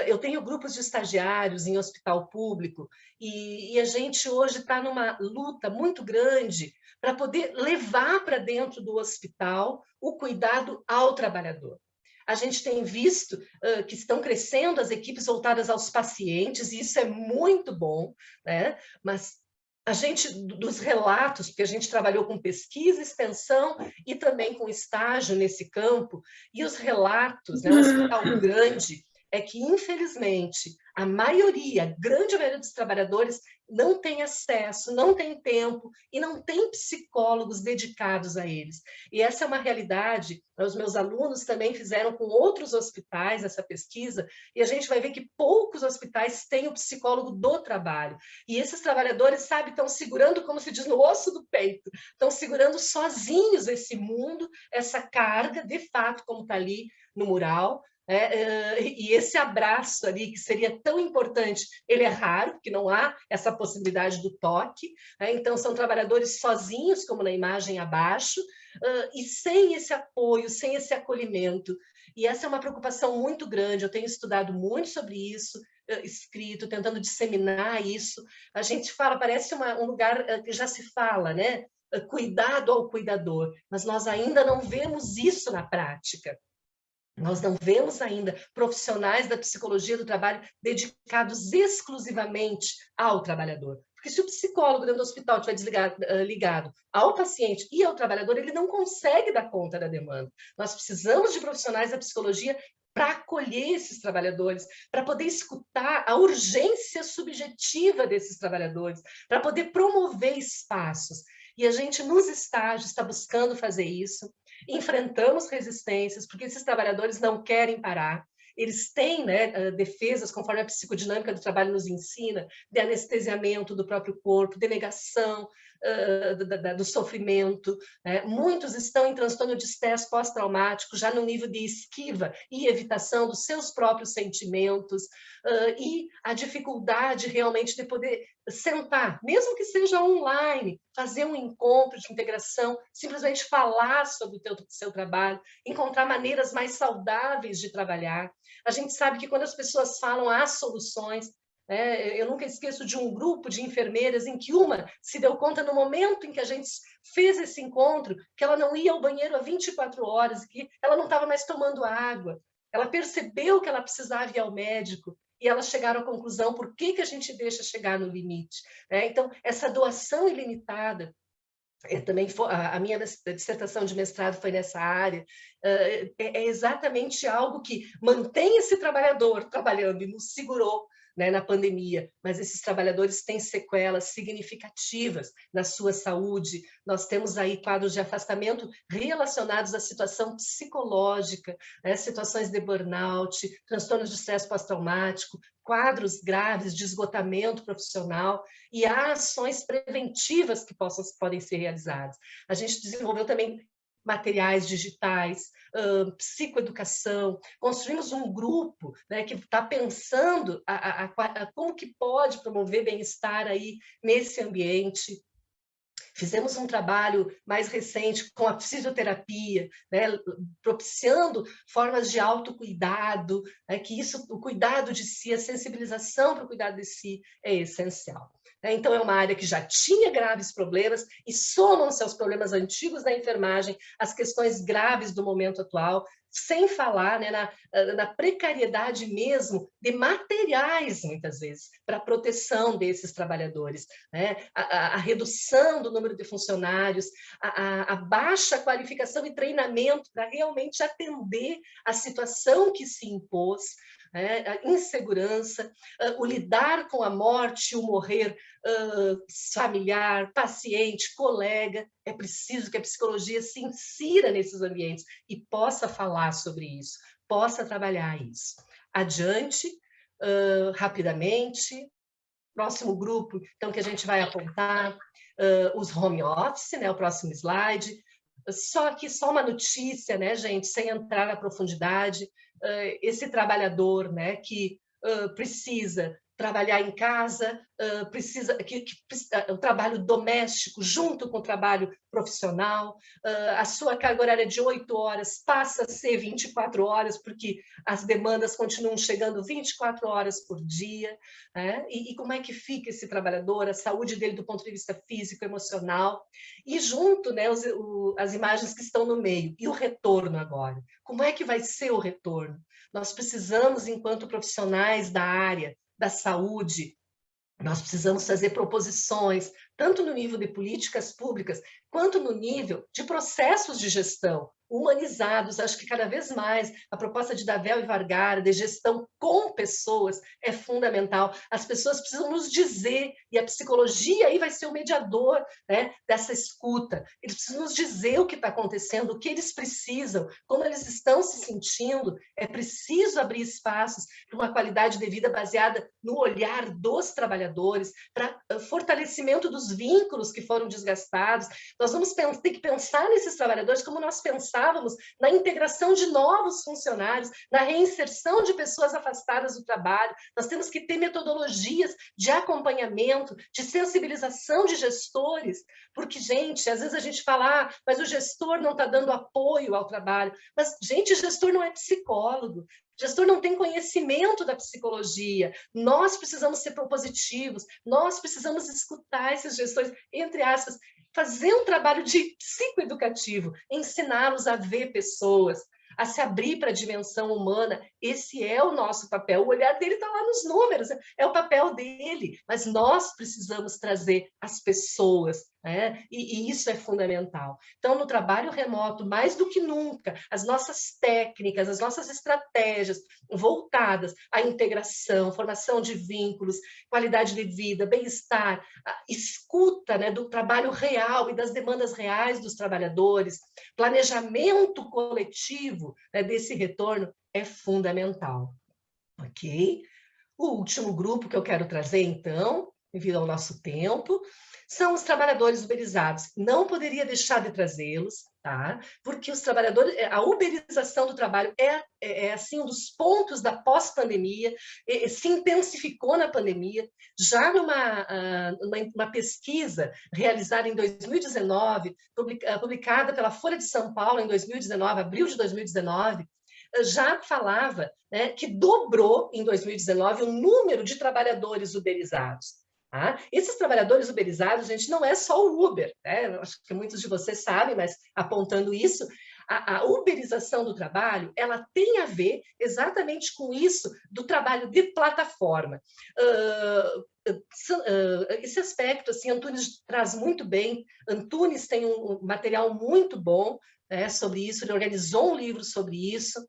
Eu tenho grupos de estagiários em hospital público e a gente hoje está numa luta muito grande para poder levar para dentro do hospital o cuidado ao trabalhador. A gente tem visto que estão crescendo as equipes voltadas aos pacientes, e isso é muito bom, né? Mas a gente, dos relatos, porque a gente trabalhou com pesquisa, extensão e também com estágio nesse campo, e os relatos, né, um hospital grande, é que, infelizmente, a grande maioria dos trabalhadores não tem acesso, não tem tempo e não tem psicólogos dedicados a eles. E essa é uma realidade. Os meus alunos também fizeram com outros hospitais essa pesquisa, e a gente vai ver que poucos hospitais têm o psicólogo do trabalho. E esses trabalhadores, sabe, estão segurando, como se diz, no osso do peito, estão segurando sozinhos esse mundo, essa carga, de fato, como está ali no mural. E esse abraço ali, que seria tão importante, ele é raro, porque não há essa possibilidade do toque, né? Então, são trabalhadores sozinhos, como na imagem abaixo, e sem esse apoio, sem esse acolhimento. E essa é uma preocupação muito grande, eu tenho estudado muito sobre isso, escrito, tentando disseminar isso. A gente fala, parece um lugar que já se fala, né? Cuidado ao cuidador, mas nós ainda não vemos isso na prática. Nós não vemos ainda profissionais da psicologia do trabalho dedicados exclusivamente ao trabalhador. Porque se o psicólogo dentro do hospital estiver ligado ao paciente e ao trabalhador, ele não consegue dar conta da demanda. Nós precisamos de profissionais da psicologia para acolher esses trabalhadores, para poder escutar a urgência subjetiva desses trabalhadores, para poder promover espaços. E a gente, nos estágios, está buscando fazer isso. Enfrentamos resistências, porque esses trabalhadores não querem parar. Eles têm, né, defesas, conforme a psicodinâmica do trabalho nos ensina, de anestesiamento do próprio corpo, de negação do sofrimento. Né? Muitos estão em transtorno de estresse pós-traumático, já no nível de esquiva e evitação dos seus próprios sentimentos, e a dificuldade realmente de poder sentar, mesmo que seja online, fazer um encontro de integração, simplesmente falar sobre o seu trabalho, encontrar maneiras mais saudáveis de trabalhar. A gente sabe que quando as pessoas falam, há soluções. Eu nunca esqueço de um grupo de enfermeiras em que uma se deu conta no momento em que a gente fez esse encontro, que ela não ia ao banheiro há 24 horas, que ela não estava mais tomando água. Ela percebeu que ela precisava ir ao médico. e elas chegaram à conclusão por que a gente deixa chegar no limite, né? Então, essa doação ilimitada, também a minha dissertação de mestrado foi nessa área, é exatamente algo que mantém esse trabalhador trabalhando e nos segurou, né, na pandemia, mas esses trabalhadores têm sequelas significativas na sua saúde. Nós temos aí quadros de afastamento relacionados à situação psicológica, né, situações de burnout, transtornos de estresse pós-traumático, quadros graves de esgotamento profissional, e há ações preventivas que podem ser realizadas. A gente desenvolveu também materiais digitais, psicoeducação, construímos um grupo, né, que está pensando como que pode promover bem-estar aí nesse ambiente. Fizemos um trabalho mais recente com a fisioterapia, né, propiciando formas de autocuidado, né, que isso, o cuidado de si, a sensibilização para o cuidado de si é essencial. Então, é uma área que já tinha graves problemas e somam-se aos problemas antigos da enfermagem as questões graves do momento atual, sem falar, né, na precariedade mesmo de materiais, muitas vezes, para a proteção desses trabalhadores, né? A redução do número de funcionários, a baixa qualificação e treinamento para realmente atender a situação que se impôs, a insegurança, o lidar com a morte, o morrer familiar, paciente, colega. É preciso que a psicologia se insira nesses ambientes e possa falar sobre isso, possa trabalhar isso. Adiante, rapidamente, próximo grupo, então, que a gente vai apontar, os home office, né, o próximo slide. Só uma notícia, né, gente, sem entrar na profundidade, esse trabalhador, né, que precisa trabalhar em casa, o trabalho doméstico junto com o trabalho profissional, a sua carga horária de 8 horas passa a ser 24 horas, porque as demandas continuam chegando 24 horas por dia, né? E como é que fica esse trabalhador, a saúde dele do ponto de vista físico, emocional, e junto, né, as imagens que estão no meio, e o retorno agora. Como é que vai ser o retorno? Nós precisamos, enquanto profissionais da área da saúde, nós precisamos fazer proposições, tanto no nível de políticas públicas, quanto no nível de processos de gestão humanizados. Acho que cada vez mais a proposta de Davel e Vargara, de gestão com pessoas, é fundamental. As pessoas precisam nos dizer, e a psicologia aí vai ser o mediador, né, dessa escuta. Eles precisam nos dizer o que está acontecendo, o que eles precisam, como eles estão se sentindo. É preciso abrir espaços para uma qualidade de vida baseada no olhar dos trabalhadores, para fortalecimento dos vínculos que foram desgastados. Nós vamos ter que pensar nesses trabalhadores como nós pensávamos na integração de novos funcionários, na reinserção de pessoas afastadas do trabalho. Nós temos que ter metodologias de acompanhamento, de sensibilização de gestores, porque, gente, às vezes a gente fala, mas o gestor não está dando apoio ao trabalho. Mas, gente, gestor não é psicólogo. Gestor não tem conhecimento da psicologia. Nós precisamos ser propositivos, nós precisamos escutar esses gestores, entre aspas, fazer um trabalho de psicoeducativo, ensiná-los a ver pessoas, a se abrir para a dimensão humana. Esse é o nosso papel. O olhar dele está lá nos números, é o papel dele, mas nós precisamos trazer as pessoas, né? E isso é fundamental. Então, no trabalho remoto, mais do que nunca, as nossas técnicas, as nossas estratégias voltadas à integração, formação de vínculos, qualidade de vida, bem-estar, escuta, né, do trabalho real e das demandas reais dos trabalhadores, planejamento coletivo, né, desse retorno é fundamental. Ok? O último grupo que eu quero trazer, então, devido ao nosso tempo, são os trabalhadores uberizados. Não poderia deixar de trazê-los, tá? Porque os trabalhadores, a uberização do trabalho é assim, um dos pontos da pós-pandemia, se intensificou na pandemia. Já numa pesquisa realizada em 2019, publicada pela Folha de São Paulo em 2019, abril de 2019, já falava, né, que dobrou em 2019 o número de trabalhadores uberizados. Tá? Esses trabalhadores uberizados, gente, não é só o Uber, né? Acho que muitos de vocês sabem, mas apontando isso, a uberização do trabalho, ela tem a ver exatamente com isso do trabalho de plataforma. Esse aspecto, assim, Antunes traz muito bem. Antunes tem um material muito bom, sobre isso, ele organizou um livro sobre isso,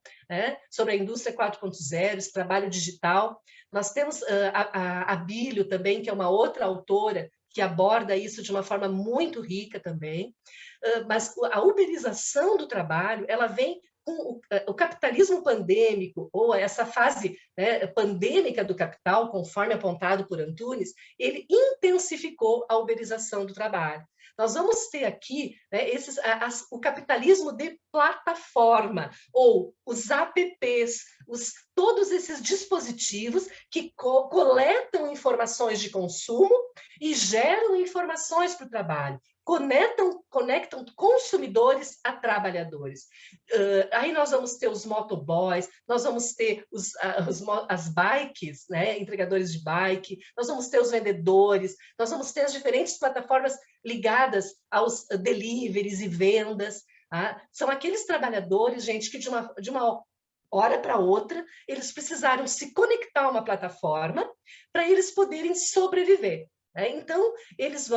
sobre a indústria 4.0, esse trabalho digital. Nós temos a Bílio também, que é uma outra autora, que aborda isso de uma forma muito rica também. Mas a uberização do trabalho, ela vem com o capitalismo pandêmico, ou essa fase pandêmica do capital, conforme apontado por Antunes, ele intensificou a uberização do trabalho. Nós vamos ter aqui o capitalismo de plataforma, ou os apps, todos esses dispositivos que coletam informações de consumo e geram informações para o trabalho. Conectam consumidores a trabalhadores. Aí nós vamos ter os motoboys, nós vamos ter as bikes, entregadores de bike, nós vamos ter os vendedores, nós vamos ter as diferentes plataformas ligadas aos deliveries e vendas. São aqueles trabalhadores, gente, que de uma hora para outra, eles precisaram se conectar a uma plataforma para eles poderem sobreviver. Então, eles,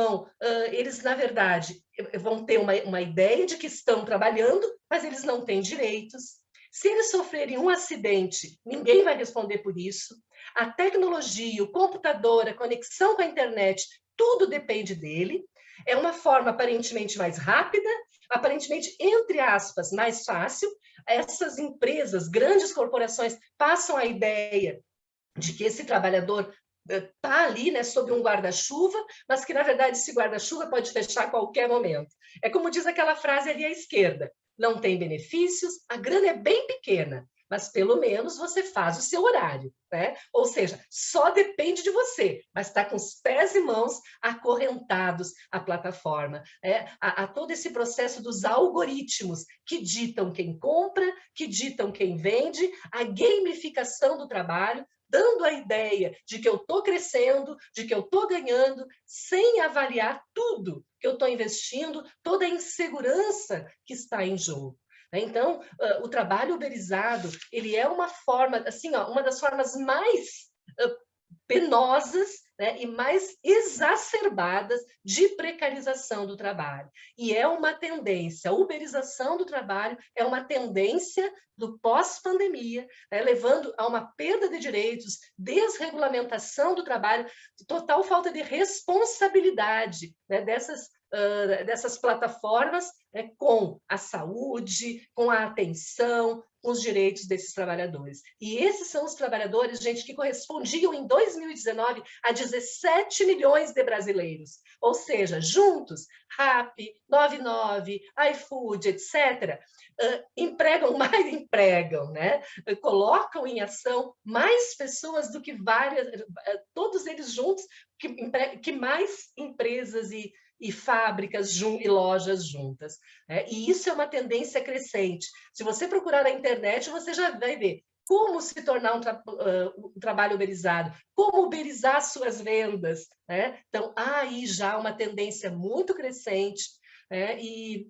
na verdade, vão ter uma ideia de que estão trabalhando, mas eles não têm direitos. Se eles sofrerem um acidente, ninguém vai responder por isso. A tecnologia, o computador, a conexão com a internet, tudo depende dele. É uma forma aparentemente mais rápida, aparentemente, entre aspas, mais fácil. Essas empresas, grandes corporações, passam a ideia de que esse trabalhador está ali, sob um guarda-chuva, mas que, na verdade, esse guarda-chuva pode fechar a qualquer momento. É como diz aquela frase ali à esquerda, não tem benefícios, a grana é bem pequena, mas pelo menos você faz o seu horário, Ou seja, só depende de você, mas está com os pés e mãos acorrentados à plataforma. A todo esse processo dos algoritmos que ditam quem compra, que ditam quem vende, a gamificação do trabalho, dando a ideia de que eu estou crescendo, de que eu estou ganhando, sem avaliar tudo que eu estou investindo, toda a insegurança que está em jogo. Então, o trabalho uberizado, ele é uma forma, assim, uma das formas mais penosas e mais exacerbadas de precarização do trabalho. E é uma tendência, a uberização do trabalho é uma tendência do pós-pandemia, levando a uma perda de direitos, desregulamentação do trabalho, total falta de responsabilidade dessas plataformas com a saúde, com a atenção, com os direitos desses trabalhadores. E esses são os trabalhadores, gente, que correspondiam em 2019 a 17 milhões de brasileiros. Ou seja, juntos, Rappi, 99, iFood, etc., colocam em ação mais pessoas do que todos eles juntos, que mais empresas e fábricas e lojas juntas. E isso é uma tendência crescente. Se você procurar na internet, você já vai ver como se tornar um trabalho uberizado, como uberizar suas vendas. Então, há aí já uma tendência muito crescente, e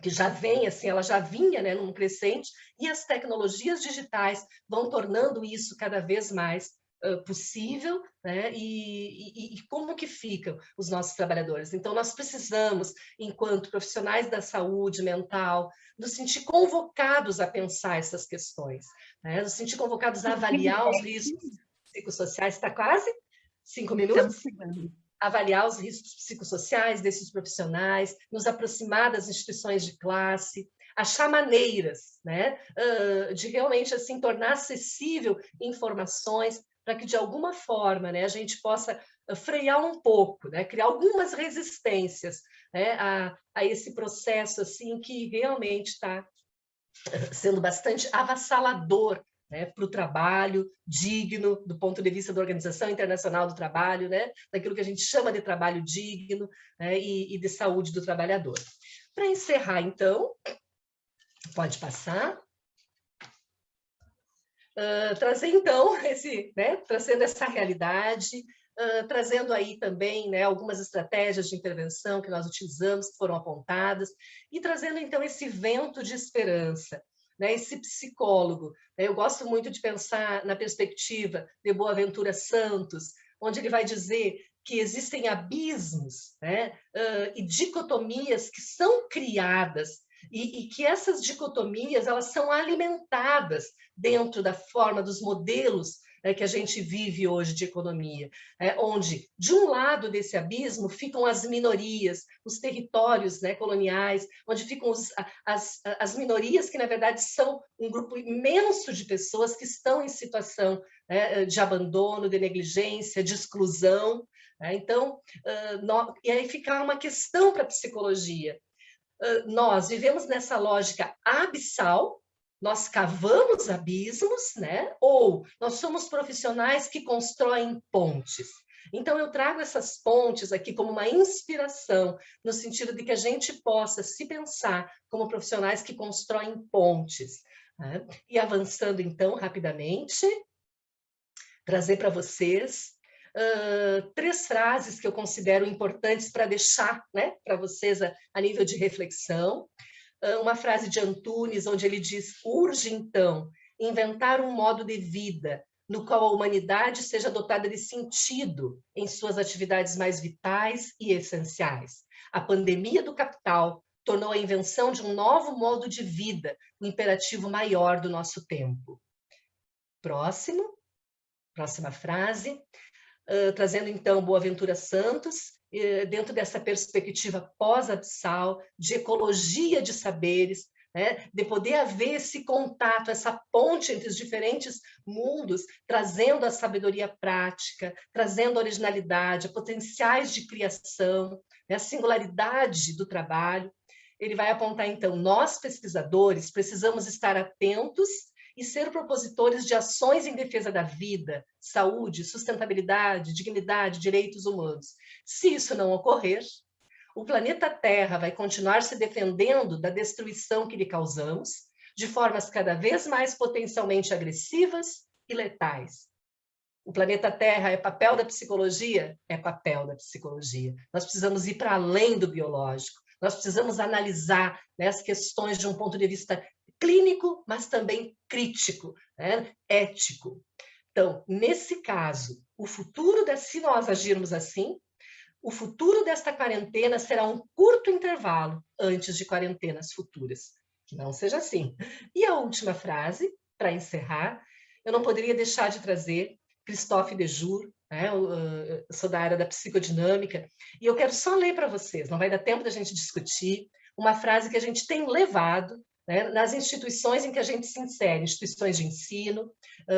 que já vem, assim, ela já vinha num crescente, e as tecnologias digitais vão tornando isso cada vez mais possível, e como que ficam os nossos trabalhadores. Então, nós precisamos, enquanto profissionais da saúde mental, nos sentir convocados a pensar essas questões, nos sentir convocados a avaliar os riscos psicossociais. Está quase? 5 minutos? Avaliar os riscos psicossociais desses profissionais, nos aproximar das instituições de classe, achar maneiras, de realmente assim tornar acessível informações para que de alguma forma, a gente possa frear um pouco, criar algumas resistências, a esse processo assim que realmente está sendo bastante avassalador, para o trabalho digno, do ponto de vista da Organização Internacional do Trabalho, daquilo que a gente chama de trabalho digno, e de saúde do trabalhador. Para encerrar, então, pode passar. Trazer, então, trazendo essa realidade, trazendo aí também, né, algumas estratégias de intervenção que nós utilizamos, que foram apontadas, e trazendo, então, esse vento de esperança, né, esse psicólogo. Né? Eu gosto muito de pensar na perspectiva de Boaventura Santos, onde ele vai dizer que existem abismos, né, e dicotomias que são criadas, e que essas dicotomias elas são alimentadas dentro da forma dos modelos que a gente vive hoje de economia, onde, de um lado desse abismo, ficam as minorias, os territórios, né, coloniais, onde ficam as minorias que, na verdade, são um grupo imenso de pessoas que estão em situação, né, de abandono, de negligência, de exclusão. Né? Então, e aí fica uma questão para a psicologia. Nós vivemos nessa lógica abissal, nós cavamos abismos, né? Ou nós somos profissionais que constroem pontes. Então, eu trago essas pontes aqui como uma inspiração, no sentido de que a gente possa se pensar como profissionais que constroem pontes. Né? E avançando, então, rapidamente, trazer para vocês 3 frases que eu considero importantes para deixar, né, para vocês a nível de reflexão. Uma frase de Antunes, onde ele diz: urge, então, inventar um modo de vida no qual a humanidade seja dotada de sentido em suas atividades mais vitais e essenciais. A pandemia do capital tornou a invenção de um novo modo de vida um imperativo maior do nosso tempo. Próxima frase, trazendo então Boaventura Santos, dentro dessa perspectiva pós-abissal, de ecologia de saberes, né, de poder haver esse contato, essa ponte entre os diferentes mundos, trazendo a sabedoria prática, trazendo a originalidade, potenciais de criação, né, a singularidade do trabalho. Ele vai apontar, então, nós, pesquisadores, precisamos estar atentos e ser propositores de ações em defesa da vida, saúde, sustentabilidade, dignidade, direitos humanos. Se isso não ocorrer, o planeta Terra vai continuar se defendendo da destruição que lhe causamos, de formas cada vez mais potencialmente agressivas e letais. O planeta Terra é papel da psicologia? É papel da psicologia. Nós precisamos ir para além do biológico. Nós precisamos analisar, né, as questões de um ponto de vista clínico, mas também crítico, né, ético. Então, nesse caso, o futuro, se nós agirmos assim, o futuro desta quarentena será um curto intervalo antes de quarentenas futuras. Que não seja assim. E a última frase, para encerrar, eu não poderia deixar de trazer Christophe Dejour, né? Eu sou da área da psicodinâmica, e eu quero só ler para vocês, não vai dar tempo da gente discutir, uma frase que a gente tem levado, né, nas instituições em que a gente se insere, instituições de ensino,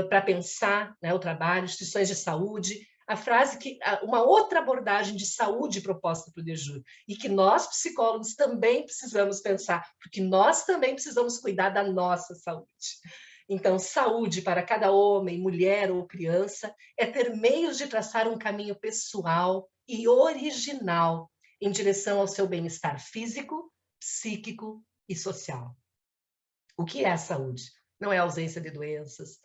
para pensar, né, o trabalho, instituições de saúde, a frase que uma outra abordagem de saúde proposta para o Dejour, e que nós, psicólogos, também precisamos pensar, porque nós também precisamos cuidar da nossa saúde. Então, saúde para cada homem, mulher ou criança é ter meios de traçar um caminho pessoal e original em direção ao seu bem-estar físico, psíquico e social. O que é a saúde? Não é a ausência de doenças,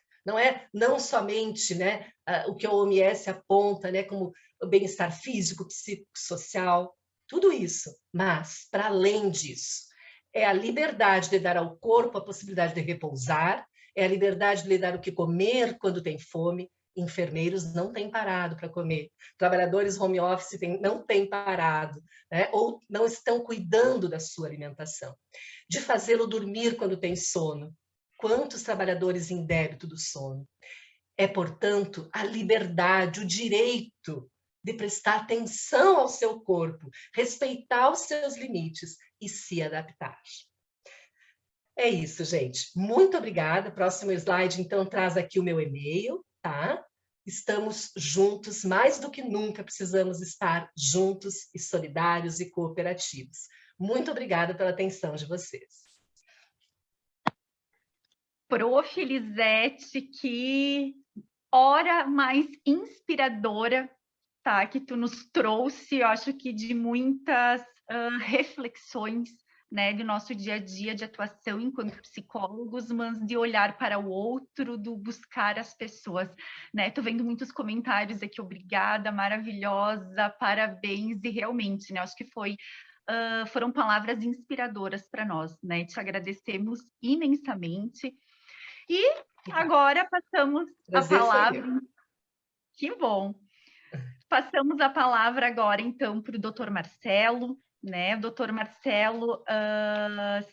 não somente, né, o que a OMS aponta, né, como o bem-estar físico, psíquico, social, tudo isso, mas, para além disso, é a liberdade de dar ao corpo a possibilidade de repousar, é a liberdade de lhe dar o que comer quando tem fome. Enfermeiros não têm parado para comer, trabalhadores home office não têm parado, né? Ou não estão cuidando da sua alimentação, de fazê-lo dormir quando tem sono. Quantos trabalhadores em débito do sono? É, portanto, a liberdade, o direito de prestar atenção ao seu corpo, respeitar os seus limites e se adaptar. É isso, gente. Muito obrigada. Próximo slide, então, traz aqui o meu e-mail, tá? Estamos juntos, mais do que nunca precisamos estar juntos e solidários e cooperativos. Muito obrigada pela atenção de vocês. Prof. Elisete, que hora mais inspiradora, tá? Que tu nos trouxe, eu acho que de muitas reflexões, né, do nosso dia a dia de atuação enquanto psicólogos, mas de olhar para o outro, do buscar as pessoas, né? Tô vendo muitos comentários aqui, obrigada, maravilhosa, parabéns, e realmente, né, acho que foram palavras inspiradoras para nós, né? Te agradecemos imensamente. E agora passamos a palavra. Que bom! Passamos a palavra agora, então, para o doutor Marcelo, né? O doutor Marcelo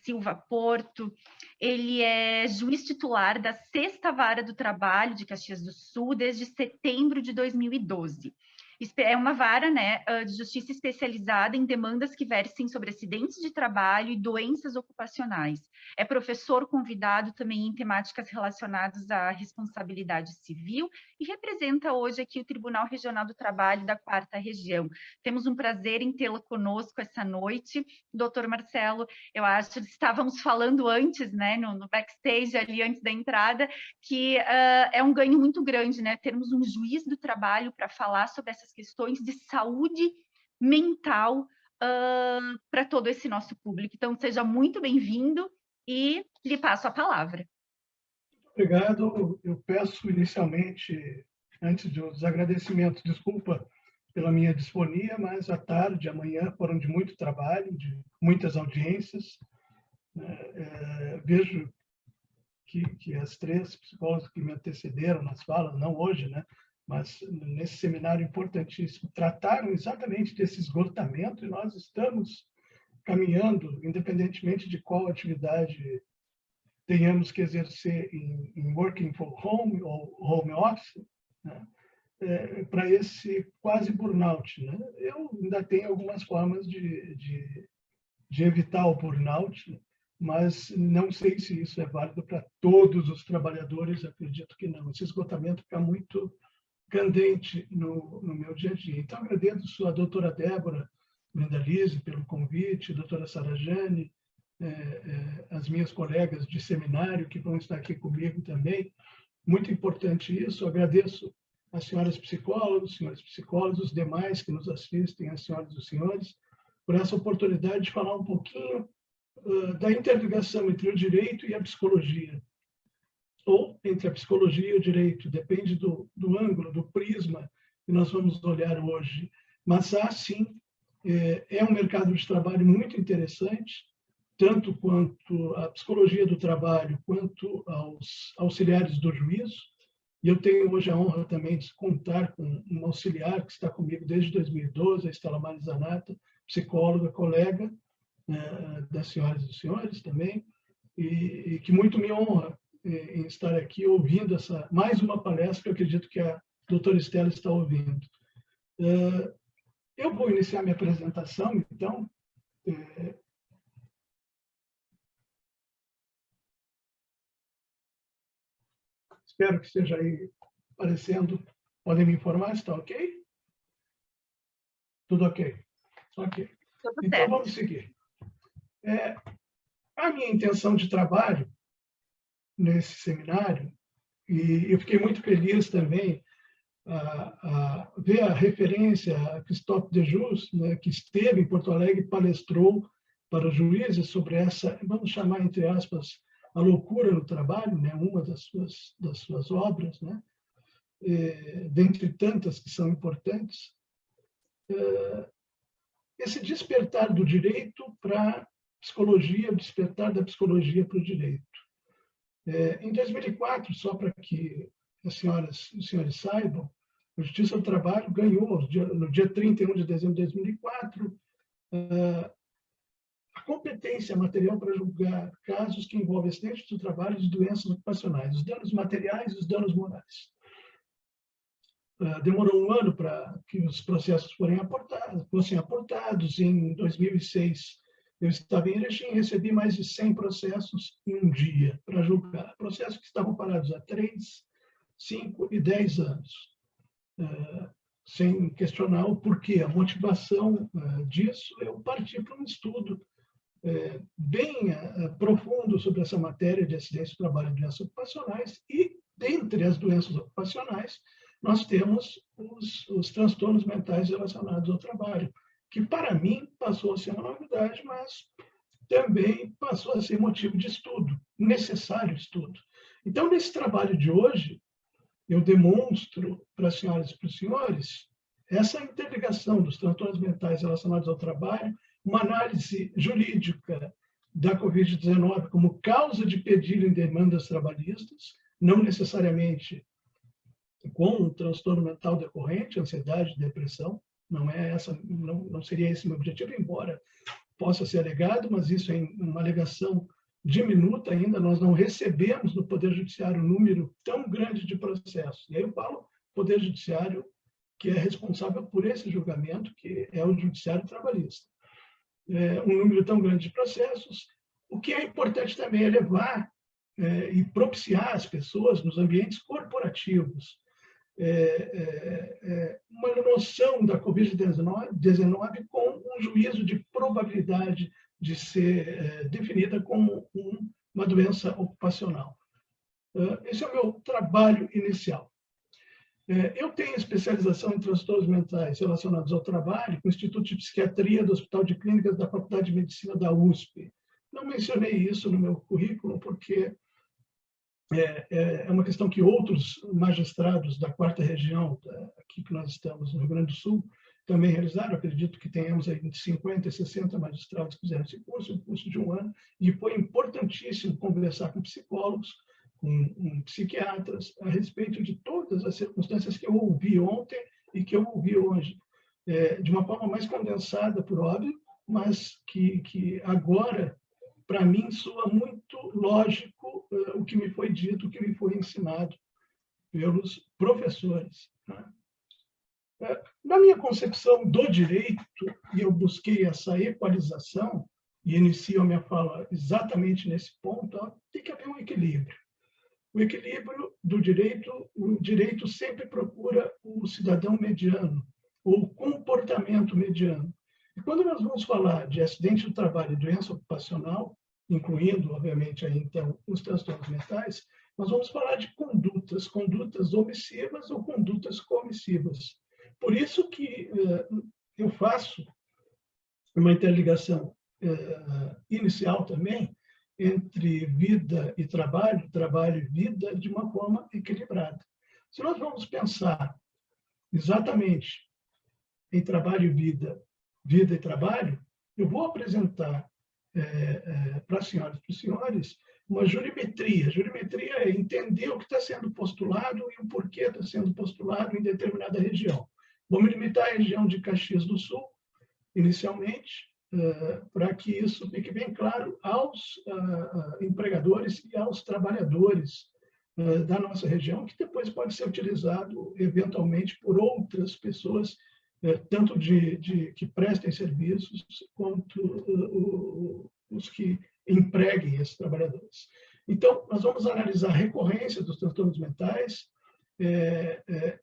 Silva Porto, ele é juiz titular da 6ª Vara do Trabalho de Caxias do Sul desde setembro de 2012. É uma vara, né, de justiça especializada em demandas que versem sobre acidentes de trabalho e doenças ocupacionais. É professor convidado também em temáticas relacionadas à responsabilidade civil e representa hoje aqui o Tribunal Regional do Trabalho da 4ª Região. Temos um prazer em tê-lo conosco essa noite. Doutor Marcelo, eu acho que estávamos falando antes, né, no backstage ali antes da entrada, que é um ganho muito grande, né, termos um juiz do trabalho para falar sobre essas questões de saúde mental para todo esse nosso público. Então, seja muito bem-vindo e lhe passo a palavra. Obrigado. Eu peço inicialmente, antes dos agradecimentos, desculpa pela minha disfonia, mas a tarde, amanhã foram de muito trabalho, de muitas audiências. Vejo que as 3 psicólogas que me antecederam nas falas, não hoje, né, mas nesse seminário importantíssimo, trataram exatamente desse esgotamento, e nós estamos caminhando, independentemente de qual atividade tenhamos que exercer em working from home ou home office, né, para esse quase burnout, né? Eu ainda tenho algumas formas de evitar o burnout, mas não sei se isso é válido para todos os trabalhadores, acredito que não. Esse esgotamento fica muito candente no meu dia a dia. Então, agradeço a doutora Débora Brendalize pelo convite, a doutora Sarajane, as minhas colegas de seminário que vão estar aqui comigo também. Muito importante isso. Agradeço às senhoras psicólogas, senhores psicólogos, os demais que nos assistem, as senhoras e os senhores, por essa oportunidade de falar um pouquinho da interligação entre o direito e a psicologia, ou entre a psicologia e o direito, depende do ângulo, do prisma que nós vamos olhar hoje. Mas há, sim, é um mercado de trabalho muito interessante, tanto quanto a psicologia do trabalho, quanto aos auxiliares do juízo. E eu tenho hoje a honra também de contar com um auxiliar que está comigo desde 2012, a Estela Marizanata, psicóloga, colega das senhoras e dos senhores também, e que muito me honra em estar aqui ouvindo mais uma palestra que eu acredito que a doutora Estela está ouvindo. Eu vou iniciar minha apresentação, então. Espero que esteja aí aparecendo. Podem me informar se está ok? Tudo ok? Ok. Então, vamos seguir. A minha intenção de trabalho nesse seminário, e eu fiquei muito feliz também a ver a referência a Christophe Dejus, né, que esteve em Porto Alegre e palestrou para juízes sobre essa, vamos chamar, entre aspas, a loucura no trabalho, né, uma das suas obras, né, dentre tantas que são importantes. Esse despertar do direito para a psicologia, o despertar da psicologia para o direito. Em 2004, só para que as senhoras e os senhores saibam, a Justiça do Trabalho ganhou, no dia 31 de dezembro de 2004, a competência material para julgar casos que envolvem acidentes do trabalho e doenças ocupacionais, os danos materiais e os danos morais. Demorou um ano para que os processos fossem aportados. Em 2006, eu estava em Erechim e recebi mais de 100 processos em um dia para julgar. Processos que estavam parados há 3, 5 e 10 anos, sem questionar o porquê. A motivação disso, eu parti para um estudo bem profundo sobre essa matéria de acidentes do trabalho e doenças ocupacionais, e, dentre as doenças ocupacionais, nós temos os transtornos mentais relacionados ao trabalho, que, para mim, passou a ser uma novidade, mas também passou a ser motivo de estudo, necessário estudo. Então, nesse trabalho de hoje, eu demonstro para as senhoras e para os senhores essa interligação dos transtornos mentais relacionados ao trabalho, uma análise jurídica da Covid-19 como causa de pedido em demandas trabalhistas, não necessariamente com um transtorno mental decorrente, ansiedade, depressão, não seria esse o meu objetivo, embora possa ser alegado, mas isso é uma alegação diminuta ainda, nós não recebemos no Poder Judiciário um número tão grande de processos. E aí eu falo Poder Judiciário, que é responsável por esse julgamento, que é o Judiciário Trabalhista. Um número tão grande de processos. O que é importante também é levar e propiciar as pessoas nos ambientes corporativos uma noção da Covid-19 com um juízo de probabilidade de ser definida como uma doença ocupacional. Esse é o meu trabalho inicial. Eu tenho especialização em transtornos mentais relacionados ao trabalho com o Instituto de Psiquiatria do Hospital de Clínicas da Faculdade de Medicina da USP. Não mencionei isso no meu currículo porque é uma questão que outros magistrados da 4ª região, aqui que nós estamos no Rio Grande do Sul, também realizaram. Acredito que tenhamos aí entre 50 e 60 magistrados que fizeram esse curso, um curso de 1 ano, e foi importantíssimo conversar com psicólogos, com psiquiatras, a respeito de todas as circunstâncias que eu ouvi ontem e que eu ouvi hoje, de uma forma mais condensada, por óbvio, mas que agora, para mim, soa muito lógico o que me foi dito, o que me foi ensinado pelos professores. Na minha concepção do direito, e eu busquei essa equalização, e inicio a minha fala exatamente nesse ponto, tem que haver um equilíbrio. O equilíbrio do direito, o direito sempre procura o cidadão mediano, ou o comportamento mediano. E quando nós vamos falar de acidente do trabalho e doença ocupacional, incluindo, obviamente, aí, então, os transtornos mentais, nós vamos falar de condutas omissivas ou condutas comissivas. Por isso que eu faço uma interligação inicial também entre vida e trabalho, trabalho e vida, de uma forma equilibrada. Se nós vamos pensar exatamente em trabalho e vida, vida e trabalho, eu vou apresentar para as senhoras e para os senhores uma jurimetria. Jurimetria é entender o que está sendo postulado e o porquê está sendo postulado em determinada região. Vou me limitar à região de Caxias do Sul, inicialmente, para que isso fique bem claro aos empregadores e aos trabalhadores da nossa região, que depois pode ser utilizado, eventualmente, por outras pessoas, tanto que prestem serviços, quanto os que empreguem esses trabalhadores. Então, nós vamos analisar a recorrência dos transtornos mentais.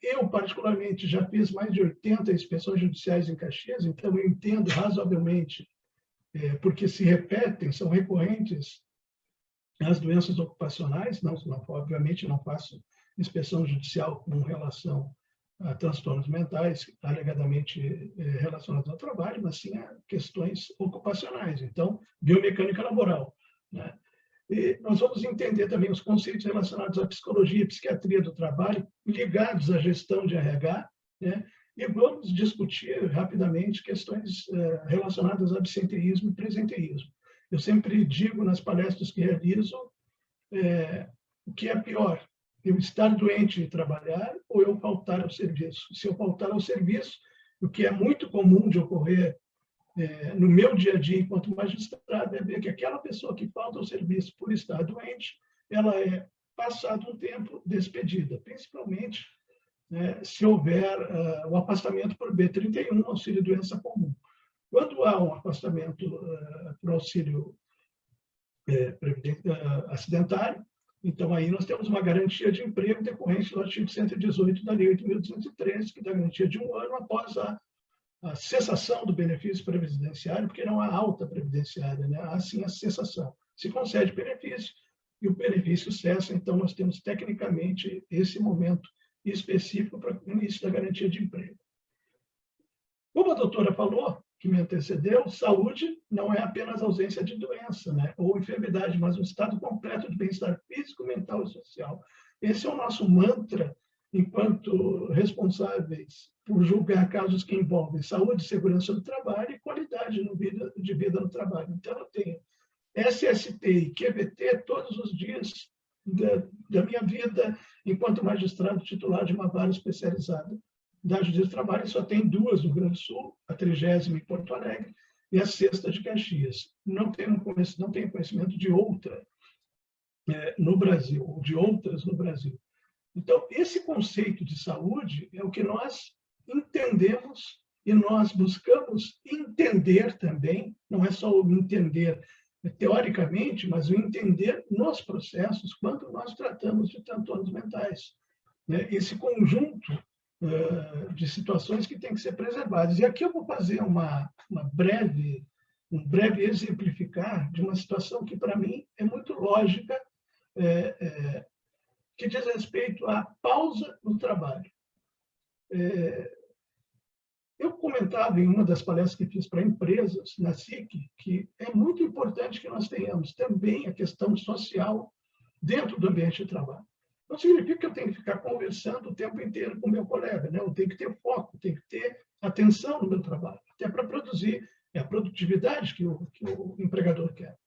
Eu, particularmente, já fiz mais de 80 inspeções judiciais em Caxias, então eu entendo razoavelmente, porque se repetem, são recorrentes as doenças ocupacionais. Obviamente, não faço inspeção judicial com relação a transtornos mentais, alegadamente relacionados ao trabalho, mas sim a questões ocupacionais, então, biomecânica laboral, né? E nós vamos entender também os conceitos relacionados à psicologia e psiquiatria do trabalho, ligados à gestão de RH, né? E vamos discutir rapidamente questões relacionadas a absenteísmo e presenteísmo. Eu sempre digo nas palestras que realizo o que é pior, eu estar doente e trabalhar ou eu faltar ao serviço. Se eu faltar ao serviço, o que é muito comum de ocorrer no meu dia a dia enquanto magistrado, é ver que aquela pessoa que falta ao serviço por estar doente, ela é, passado um tempo, despedida, principalmente se houver o afastamento por B31, auxílio-doença comum. Quando há um afastamento por auxílio acidentário, então aí nós temos uma garantia de emprego decorrente do artigo 118 da Lei 8.213, que dá garantia de 1 ano após a cessação do benefício previdenciário, porque não há alta previdenciária, né? Há sim a cessação. Se concede benefício e o benefício cessa, então nós temos tecnicamente esse momento específico para o início da garantia de emprego. Como a doutora falou, que me antecedeu, saúde não é apenas ausência de doença, né, ou enfermidade, mas um estado completo de bem-estar físico, mental e social. Esse é o nosso mantra enquanto responsáveis por julgar casos que envolvem saúde, segurança do trabalho e qualidade de vida no trabalho. Então, eu tenho SST e QVT todos os dias da minha vida enquanto magistrado titular de uma vara especializada da Justiça do Trabalho. Só tem 2 no Rio Grande do Sul, a 30ª em Porto Alegre e a 6ª de Caxias. Não tenho conhecimento de outra no Brasil, ou de outras no Brasil. Então, esse conceito de saúde é o que nós entendemos e nós buscamos entender também, não é só o entender teoricamente, mas o entender nos processos quando nós tratamos de transtornos mentais. Esse conjunto de situações que tem que ser preservadas. E aqui eu vou fazer um breve exemplificar de uma situação que, para mim, é muito lógica, que diz respeito à pausa no trabalho. Eu comentava em uma das palestras que fiz para empresas, na SIC, que é muito importante que nós tenhamos também a questão social dentro do ambiente de trabalho. Não significa que eu tenho que ficar conversando o tempo inteiro com o meu colega, né? Eu tenho que ter foco, tenho que ter atenção no meu trabalho, até para produzir a produtividade que o empregador quer.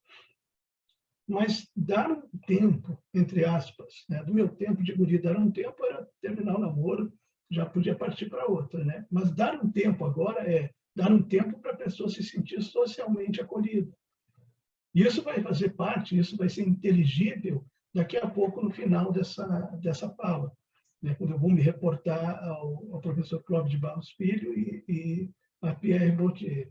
Mas dar um tempo, entre aspas, né? Do meu tempo de guri, dar um tempo era terminar o namoro, já podia partir para outra, né? Mas dar um tempo agora é dar um tempo para a pessoa se sentir socialmente acolhida. E isso vai fazer parte, isso vai ser inteligível daqui a pouco no final dessa fala, né? Quando eu vou me reportar ao professor Clóvis de Barros Filho e a Pierre Bautier.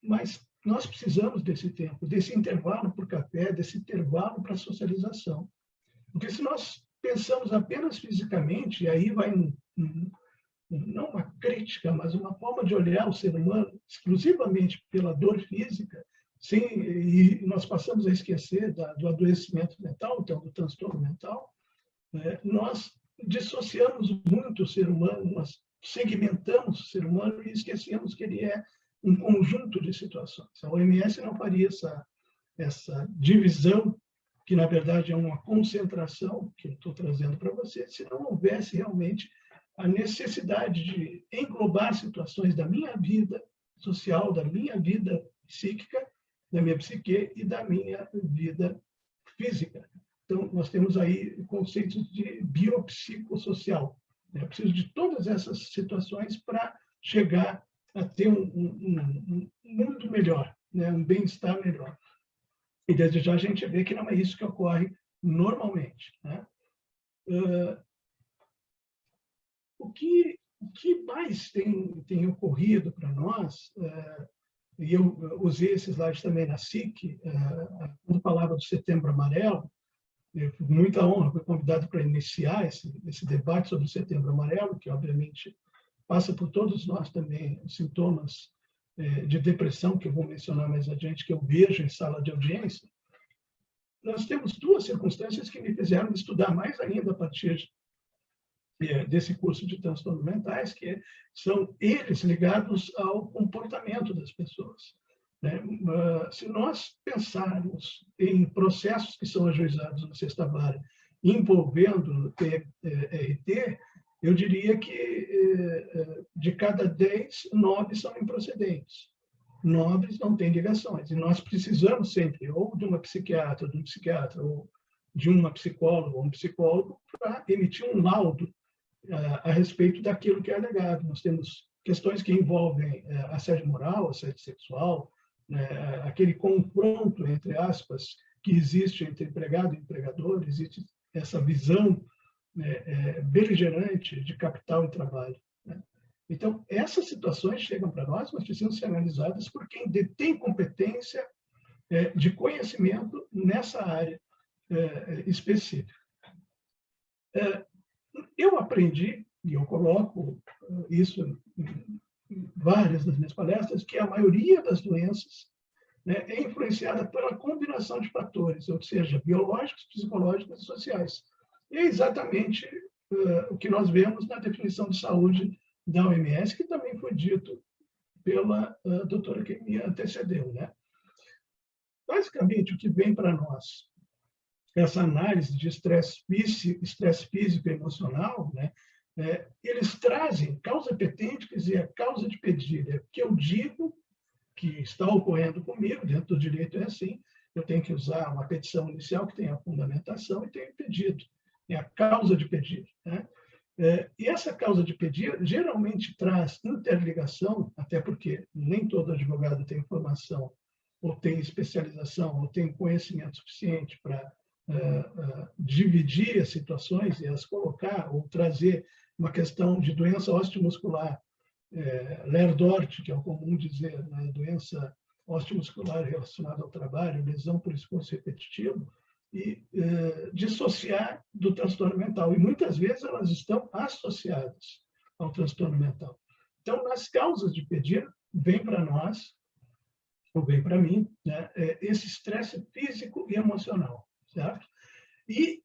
Mas nós precisamos desse tempo, desse intervalo para o café, desse intervalo para a socialização. Porque se nós pensamos apenas fisicamente, e aí vai não uma crítica, mas uma forma de olhar o ser humano exclusivamente pela dor física, e nós passamos a esquecer do adoecimento mental, então do transtorno mental, nós dissociamos muito o ser humano, nós segmentamos o ser humano e esquecemos que ele é um conjunto de situações. A OMS não faria essa divisão, que na verdade é uma concentração, que eu estou trazendo para você, se não houvesse realmente a necessidade de englobar situações da minha vida social, da minha vida psíquica, da minha psique e da minha vida física. Então, nós temos aí conceitos de biopsicossocial. Eu preciso de todas essas situações para chegar a ter um mundo melhor, né? Um bem-estar melhor. E desde já a gente vê que não é isso que ocorre normalmente, né? O que mais tem ocorrido para nós, e eu usei esse slide também na SIC, quando falava do Setembro Amarelo, eu fui com muita honra, fui convidado para iniciar esse debate sobre o Setembro Amarelo, que obviamente passa por todos nós também os sintomas de depressão, que eu vou mencionar mais adiante, que eu vejo em sala de audiência. Nós temos 2 circunstâncias que me fizeram estudar mais ainda a partir desse curso de transtornos mentais, que são eles ligados ao comportamento das pessoas. Se nós pensarmos em processos que são ajuizados na sexta vara envolvendo TRT, eu diria que de cada 10, 9 são improcedentes. 9 não têm ligações. E nós precisamos sempre ou de uma psiquiatra, de um psiquiatra, ou de uma psicóloga ou um psicólogo para emitir um laudo a respeito daquilo que é alegado. Nós temos questões que envolvem assédio moral, assédio sexual, aquele confronto, entre aspas, que existe entre empregado e empregador, existe essa visão beligerante de capital e trabalho. Então, essas situações chegam para nós, mas precisam ser analisadas por quem detém competência de conhecimento nessa área específica. Eu aprendi, e eu coloco isso em várias das minhas palestras, que a maioria das doenças é influenciada pela combinação de fatores, ou seja, biológicos, psicológicos e sociais. E é exatamente o que nós vemos na definição de saúde da OMS, que também foi dito pela doutora que me antecedeu, né? Basicamente, o que vem para nós, essa análise de estresse físico e emocional, né? Eles trazem causa petente, quer dizer, a causa de pedir. É que eu digo que está ocorrendo comigo, dentro do direito é assim, eu tenho que usar uma petição inicial que tem a fundamentação e tem o pedido, é a causa de pedir, né? E essa causa de pedir geralmente traz interligação, até porque nem todo advogado tem formação, ou tem especialização, ou tem conhecimento suficiente para dividir as situações e as colocar, ou trazer uma questão de doença osteomuscular, Ler-Dort, que é o comum dizer, né, doença osteomuscular relacionada ao trabalho, lesão por esforço repetitivo, e dissociar do transtorno mental. E muitas vezes elas estão associadas ao transtorno mental. Então, nas causas de pedir, vem para nós, ou vem para mim, né, esse estresse físico e emocional, certo? E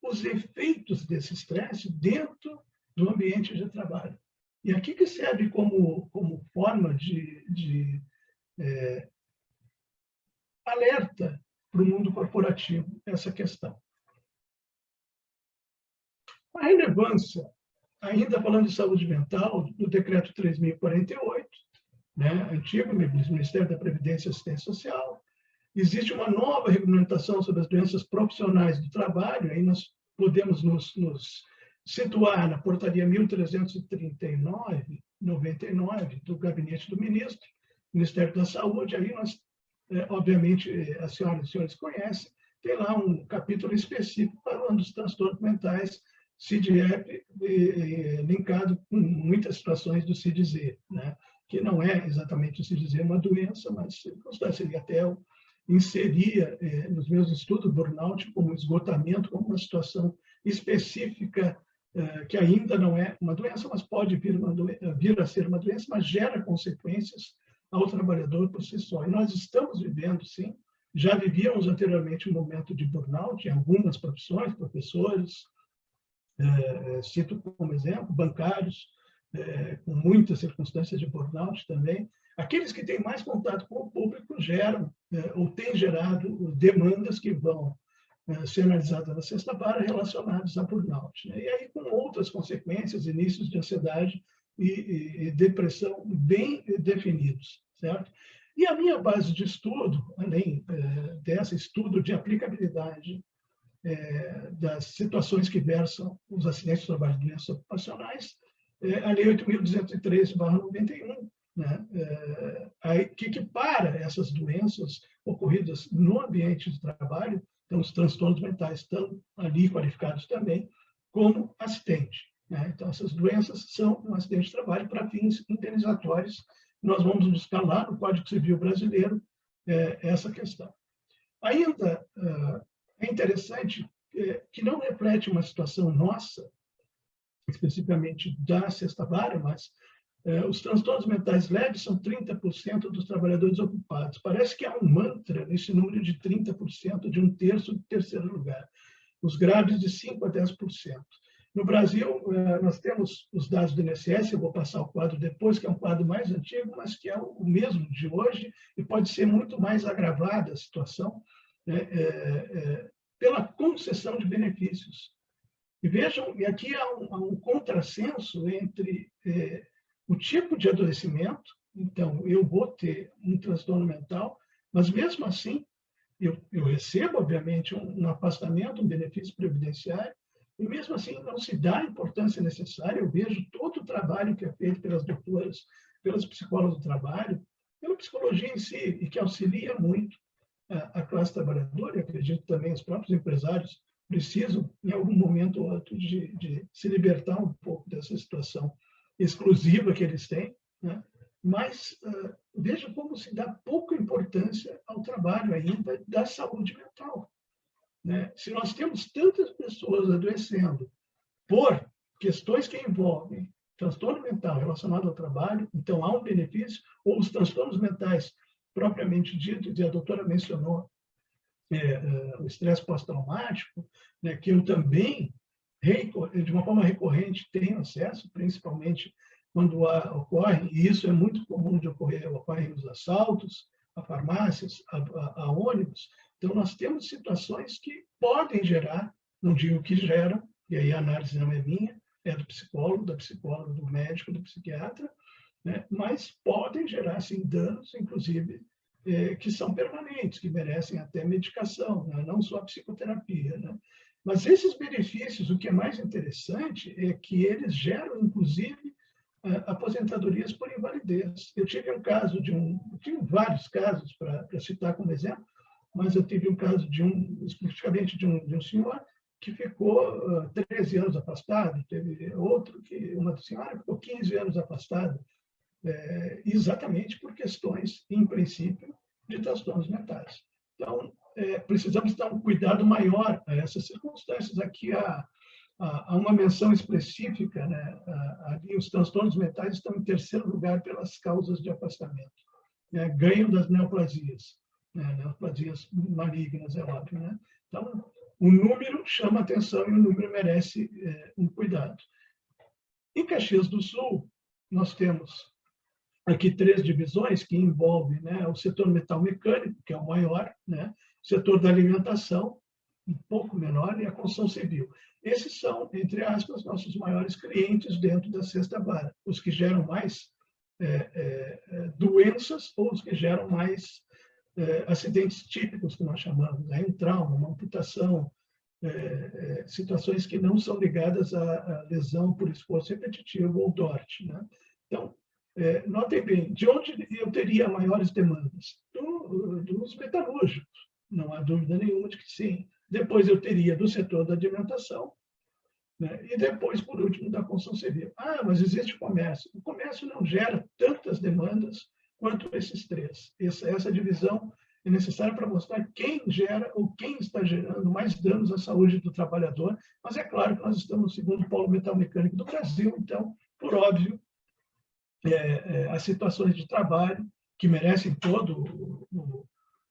os efeitos desse estresse dentro do ambiente de trabalho. E aqui que serve como forma de alerta para o mundo corporativo essa questão. A relevância, ainda falando de saúde mental, do Decreto 3.048, né, antigo Ministério da Previdência e Assistência Social, existe uma nova regulamentação sobre as doenças profissionais do trabalho, aí nós podemos nos situar na portaria 1339/99 do Gabinete do Ministro, Ministério da Saúde, aí nós, obviamente, as senhoras e senhores conhecem, tem lá um capítulo específico falando dos transtornos mentais, CID-EP, linkado com muitas situações do CID-Z, né? Que não é exatamente o CID-Z uma doença, mas seria até inseria nos meus estudos burnout como esgotamento, como uma situação específica que ainda não é uma doença, mas pode vir a ser uma doença, mas gera consequências ao trabalhador por si só. E nós estamos vivendo, sim, já vivíamos anteriormente um momento de burnout em algumas profissões, professores, cito como exemplo, bancários, com muitas circunstâncias de burnout também. Aqueles que têm mais contato com o público geram ou têm gerado demandas que vão ser analisadas na sexta vara relacionadas a burnout, né? E aí com outras consequências, inícios de ansiedade e depressão bem definidos, certo? E a minha base de estudo, além desse estudo de aplicabilidade das situações que versam os acidentes de trabalho e doenças ocupacionais, a Lei 8.203/91, né, que equipara essas doenças ocorridas no ambiente de trabalho, então os transtornos mentais estão ali qualificados também como acidente, né? Então essas doenças são um acidente de trabalho para fins indenizatórios. Nós vamos buscar lá no Código Civil Brasileiro essa questão. Ainda é interessante que não reflete uma situação nossa, especificamente da sexta vara, mas os transtornos mentais leves são 30% dos trabalhadores ocupados. Parece que há um mantra nesse número de 30%, de um terço do terceiro lugar. Os graves de 5% a 10%. No Brasil, nós temos os dados do INSS, eu vou passar o quadro depois, que é um quadro mais antigo, mas que é o mesmo de hoje, e pode ser muito mais agravada a situação, né, pela concessão de benefícios. E vejam, e aqui há um contrassenso entre o tipo de adoecimento, então eu vou ter um transtorno mental, mas mesmo assim eu recebo, obviamente, um afastamento, um benefício previdenciário, e mesmo assim não se dá a importância necessária. Eu vejo todo o trabalho que é feito pelas doutoras, pelas psicólogas do trabalho, pela psicologia em si, e que auxilia muito a classe trabalhadora, e acredito também os próprios empresários precisam, em algum momento ou outro, de se libertar um pouco dessa situação exclusiva que eles têm, né? Mas veja como se dá pouca importância ao trabalho ainda da saúde mental, né? Se nós temos tantas pessoas adoecendo por questões que envolvem transtorno mental relacionado ao trabalho, então há um benefício, ou os transtornos mentais propriamente dito, e a doutora mencionou o estresse pós-traumático, né, que eu também, de uma forma recorrente, tenho acesso, principalmente quando ocorrem, e isso é muito comum de ocorrer, ocorrem os assaltos a farmácias, a ônibus. Então, nós temos situações que podem gerar, não digo que geram, e aí a análise não é minha, é do psicólogo, da psicóloga, do médico, do psiquiatra, né? Mas podem gerar, sim, danos, inclusive, que são permanentes, que merecem até medicação, né? Não só a psicoterapia, né? Mas esses benefícios, o que é mais interessante é que eles geram, inclusive, aposentadorias por invalidez. Eu tive um caso tive vários casos para citar como exemplo, mas eu tive um caso especificamente de um senhor que ficou 13 anos afastado, teve outro uma senhora ficou 15 anos afastada, exatamente por questões, em princípio, de transtornos mentais. Então, precisamos dar um cuidado maior a essas circunstâncias. Aqui há uma menção específica, né? Ali os transtornos mentais estão em terceiro lugar pelas causas de afastamento, né? Ganham das neoplasias, né? Neoplasias malignas, é óbvio, né? Então, o número chama atenção e o número merece um cuidado. Em Caxias do Sul, nós temos aqui 3 divisões que envolvem, né, o setor metal-mecânico, que é o maior, né, o setor da alimentação, um pouco menor, e a construção civil. Esses são, entre aspas, nossos maiores clientes dentro da cesta vara, os que geram mais doenças ou os que geram mais acidentes típicos, que nós chamamos, né, um trauma, uma amputação, situações que não são ligadas à lesão por esforço repetitivo ou DORT, né? Então, notem bem, de onde eu teria maiores demandas? Dos metalúrgicos, não há dúvida nenhuma de que sim. Depois eu teria do setor da alimentação, né? E depois, por último, da construção civil. Mas existe comércio. O comércio não gera tantas demandas quanto esses 3. Essa divisão é necessária para mostrar quem gera ou quem está gerando mais danos à saúde do trabalhador, mas é claro que nós estamos no segundo polo metal-mecânico do Brasil, então, por óbvio, as situações de trabalho que merecem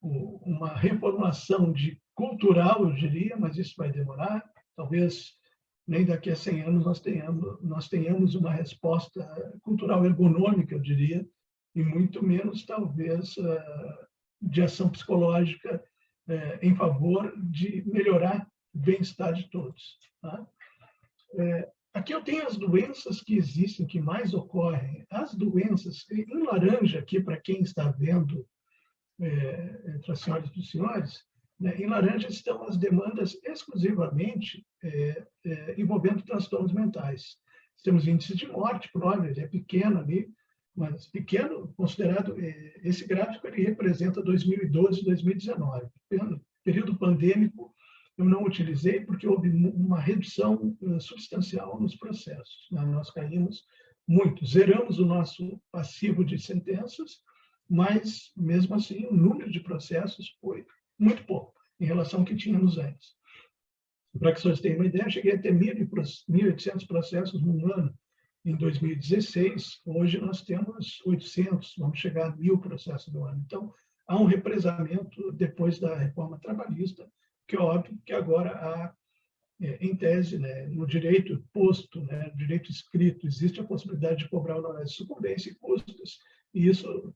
uma reformulação cultural, eu diria, mas isso vai demorar. Talvez nem daqui a 100 anos nós tenhamos uma resposta cultural ergonômica, eu diria, e muito menos, talvez, de ação psicológica em favor de melhorar o bem-estar de todos. Tá? Aqui eu tenho as doenças que existem, que mais ocorrem. As doenças, em laranja, aqui, para quem está vendo, entre as senhoras e os senhores, né, em laranja estão as demandas exclusivamente envolvendo transtornos mentais. Temos índice de morte, próprio, ele é pequeno ali, mas pequeno considerado, esse gráfico ele representa 2012 e 2019. Período pandêmico, eu não utilizei porque houve uma redução substancial nos processos. Né? Nós caímos muito, zeramos o nosso passivo de sentenças, mas, mesmo assim, o número de processos foi muito pouco em relação ao que tínhamos antes. Para que vocês tenham uma ideia, cheguei a ter 1.800 processos no ano em 2016. Hoje nós temos 800, vamos chegar a 1.000 processos no ano. Então, há um represamento depois da reforma trabalhista, que é óbvio que agora há, em tese, né, no direito posto, né, no direito escrito, existe a possibilidade de cobrar honorários de sucumbência e custos, e isso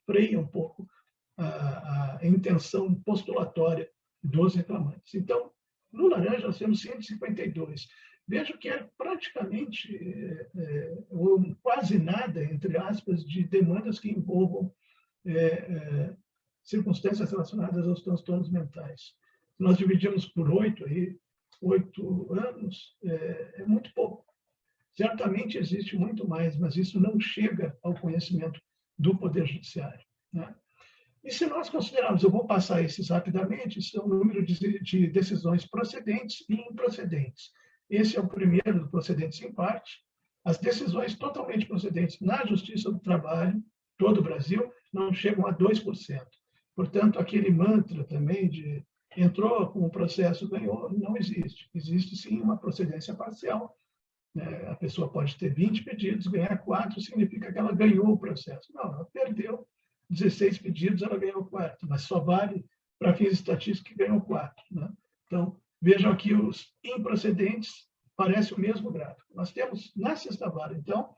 freia um pouco a intenção postulatória dos reclamantes. Então, no laranja nós temos 152. Vejo que é praticamente ou quase nada, entre aspas, de demandas que envolvam circunstâncias relacionadas aos transtornos mentais. Nós dividimos por 8 anos, é muito pouco. Certamente existe muito mais, mas isso não chega ao conhecimento do Poder Judiciário. Né? E se nós considerarmos, eu vou passar esses rapidamente, são o número de decisões procedentes e improcedentes. Esse é o primeiro do procedentes em parte. As decisões totalmente procedentes na Justiça do Trabalho, todo o Brasil, não chegam a 2%. Portanto, aquele mantra também de entrou com o processo, ganhou, não existe. Existe, sim, uma procedência parcial. A pessoa pode ter 20 pedidos, ganhar 4 significa que ela ganhou o processo. Não, ela perdeu 16 pedidos, ela ganhou 4, mas só vale para fins estatísticos que ganhou 4. Né? Então, vejam aqui os improcedentes, parece o mesmo gráfico. Nós temos, na sexta vara, então,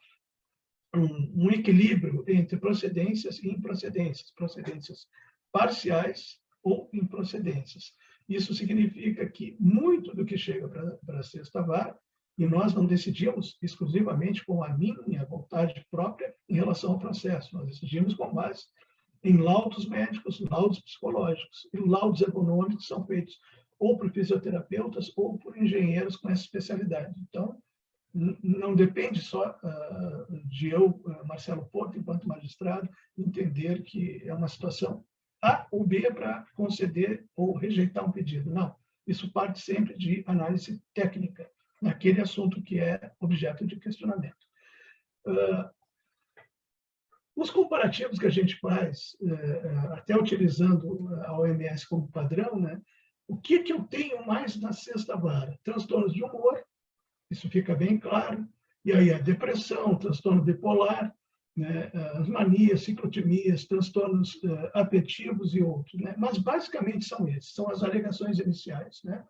um equilíbrio entre procedências e improcedências, procedências parciais ou improcedências. Isso significa que muito do que chega para a sexta vara, e nós não decidimos exclusivamente com a minha vontade própria em relação ao processo, nós decidimos com base em laudos médicos, laudos psicológicos, e laudos econômicos são feitos ou por fisioterapeutas ou por engenheiros com essa especialidade. Então, não depende só de eu, Marcelo Porto, enquanto magistrado, entender que é uma situação A ou B para conceder ou rejeitar um pedido. Não, isso parte sempre de análise técnica, naquele assunto que é objeto de questionamento. Os comparativos que a gente faz, até utilizando a OMS como padrão, né? O que eu tenho mais na sexta vara? Transtornos de humor, isso fica bem claro, e aí a depressão, transtorno bipolar, né? As manias, ciclotimias, transtornos afetivos e outros, né? Mas basicamente são esses, são as alegações iniciais, né?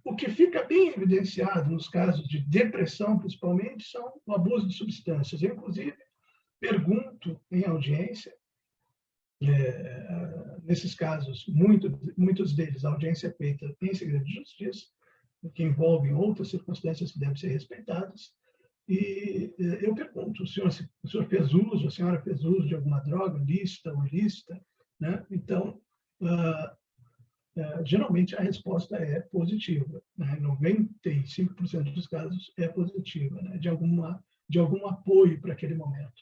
O que fica bem evidenciado nos casos de depressão, principalmente, são o abuso de substâncias. Eu, inclusive, pergunto em audiência, nesses casos, muitos deles, a audiência é feita em segredo de justiça, que envolvem outras circunstâncias que devem ser respeitadas, e eu pergunto, o senhor fez uso, a senhora fez uso de alguma droga, lícita ou ilícita, né? Então, geralmente a resposta é positiva, né? 95% dos casos é positiva, né? de algum apoio para aquele momento.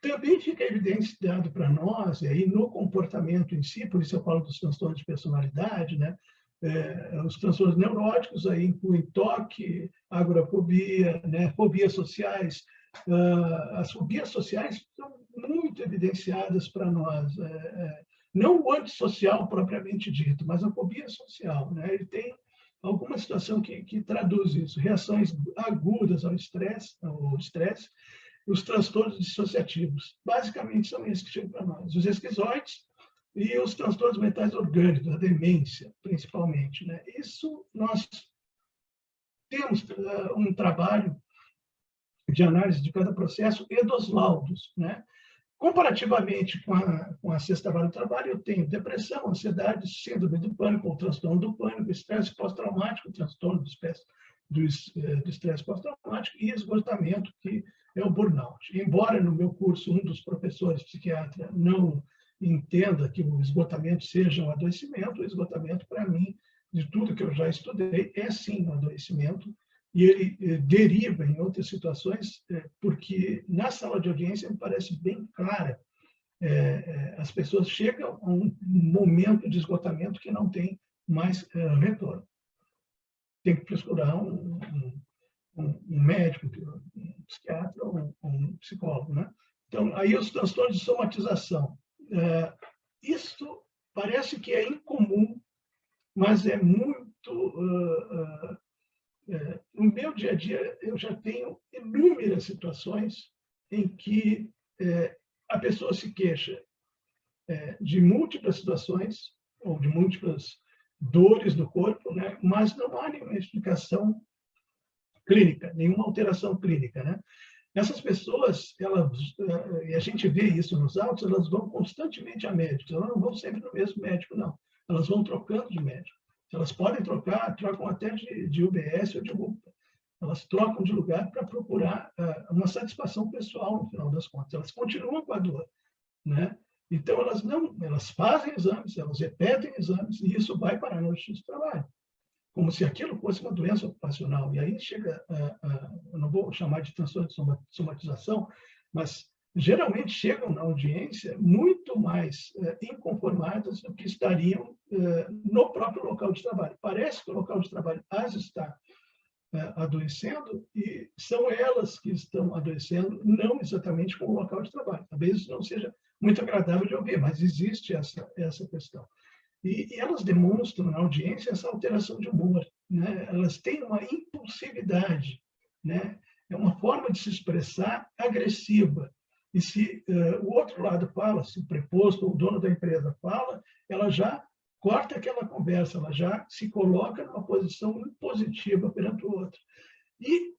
Também fica evidenciado para nós, e aí no comportamento em si, por isso eu falo dos transtornos de personalidade, né? Os transtornos neuróticos aí incluem toque, agorafobia, né? Fobias sociais. As fobias sociais são muito evidenciadas para nós. Não o antissocial propriamente dito, mas a fobia social, né? Ele tem alguma situação que traduz isso, reações agudas ao estresse, os transtornos dissociativos. Basicamente, são esses que chegam para nós. Os esquizoides e os transtornos mentais orgânicos, a demência, principalmente, né? Isso, nós temos um trabalho de análise de cada processo e dos laudos, né? Comparativamente com a sexta vara do trabalho, eu tenho depressão, ansiedade, síndrome do pânico, ou transtorno do pânico, estresse pós-traumático, transtorno do estresse pós-traumático e esgotamento, que é o burnout. Embora no meu curso um dos professores psiquiatra não entenda que o esgotamento seja um adoecimento, o esgotamento, para mim, de tudo que eu já estudei, é sim um adoecimento, e ele deriva em outras situações, porque na sala de audiência me parece bem clara. As pessoas chegam a um momento de esgotamento que não tem mais retorno. Tem que procurar um médico, um psiquiatra ou um psicólogo, né? Então, aí os transtornos de somatização. Isso parece que é incomum, mas é muito... no meu dia a dia, eu já tenho inúmeras situações em que a pessoa se queixa de múltiplas situações, ou de múltiplas dores do corpo, né? Mas não há nenhuma explicação clínica, nenhuma alteração clínica, né? Essas pessoas, e a gente vê isso nos autos, elas vão constantemente a médicos, elas não vão sempre no mesmo médico, não. Elas vão trocando de médico. Elas podem trocar, trocam até de UBS ou de UPA. Elas trocam de lugar para procurar uma satisfação pessoal, no final das contas. Elas continuam com a dor, né? Então, elas fazem exames, elas repetem exames, e isso vai para a Justiça do Trabalho, como se aquilo fosse uma doença ocupacional. E aí chega, eu não vou chamar de transtorno de somatização, mas geralmente chegam na audiência muito mais inconformadas do que estariam no próprio local de trabalho. Parece que o local de trabalho as está adoecendo, e são elas que estão adoecendo, não exatamente com o local de trabalho. Talvez isso não seja muito agradável de ouvir, mas existe essa questão. E elas demonstram na audiência essa alteração de humor, né? Elas têm uma impulsividade, né? É uma forma de se expressar agressiva. E se o outro lado fala, se o preposto ou o dono da empresa fala, ela já corta aquela conversa, ela já se coloca numa posição impositiva perante o outro. E,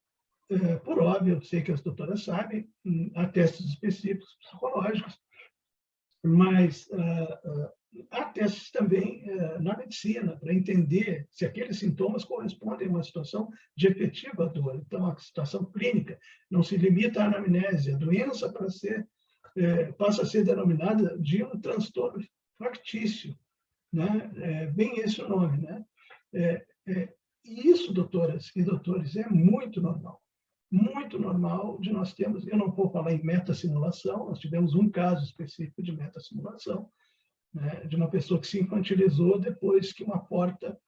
por óbvio, eu sei que as doutoras sabem, há testes específicos psicológicos, mas há testes também na medicina para entender se aqueles sintomas correspondem a uma situação de efetiva dor. Então, a situação clínica não se limita à anamnese. A doença passa a ser denominada de um transtorno factício, né? Bem esse o nome, né? E isso, doutoras e doutores, é muito normal de nós termos. Eu não vou falar em metasimulação, nós tivemos um caso específico de metasimulação, né, de uma pessoa que se infantilizou depois que uma porta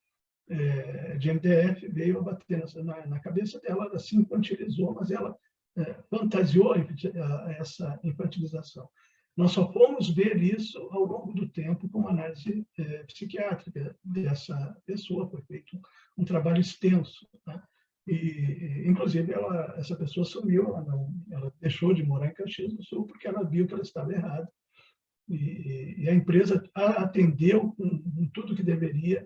de MDF veio a bater na cabeça dela, ela se infantilizou, mas ela fantasiou essa infantilização. Nós só fomos ver isso ao longo do tempo com uma análise psiquiátrica dessa pessoa, foi feito um trabalho extenso, né? E, inclusive, essa pessoa sumiu, ela deixou de morar em Caxias do Sul porque ela viu que ela estava errada. E a empresa a atendeu com tudo que deveria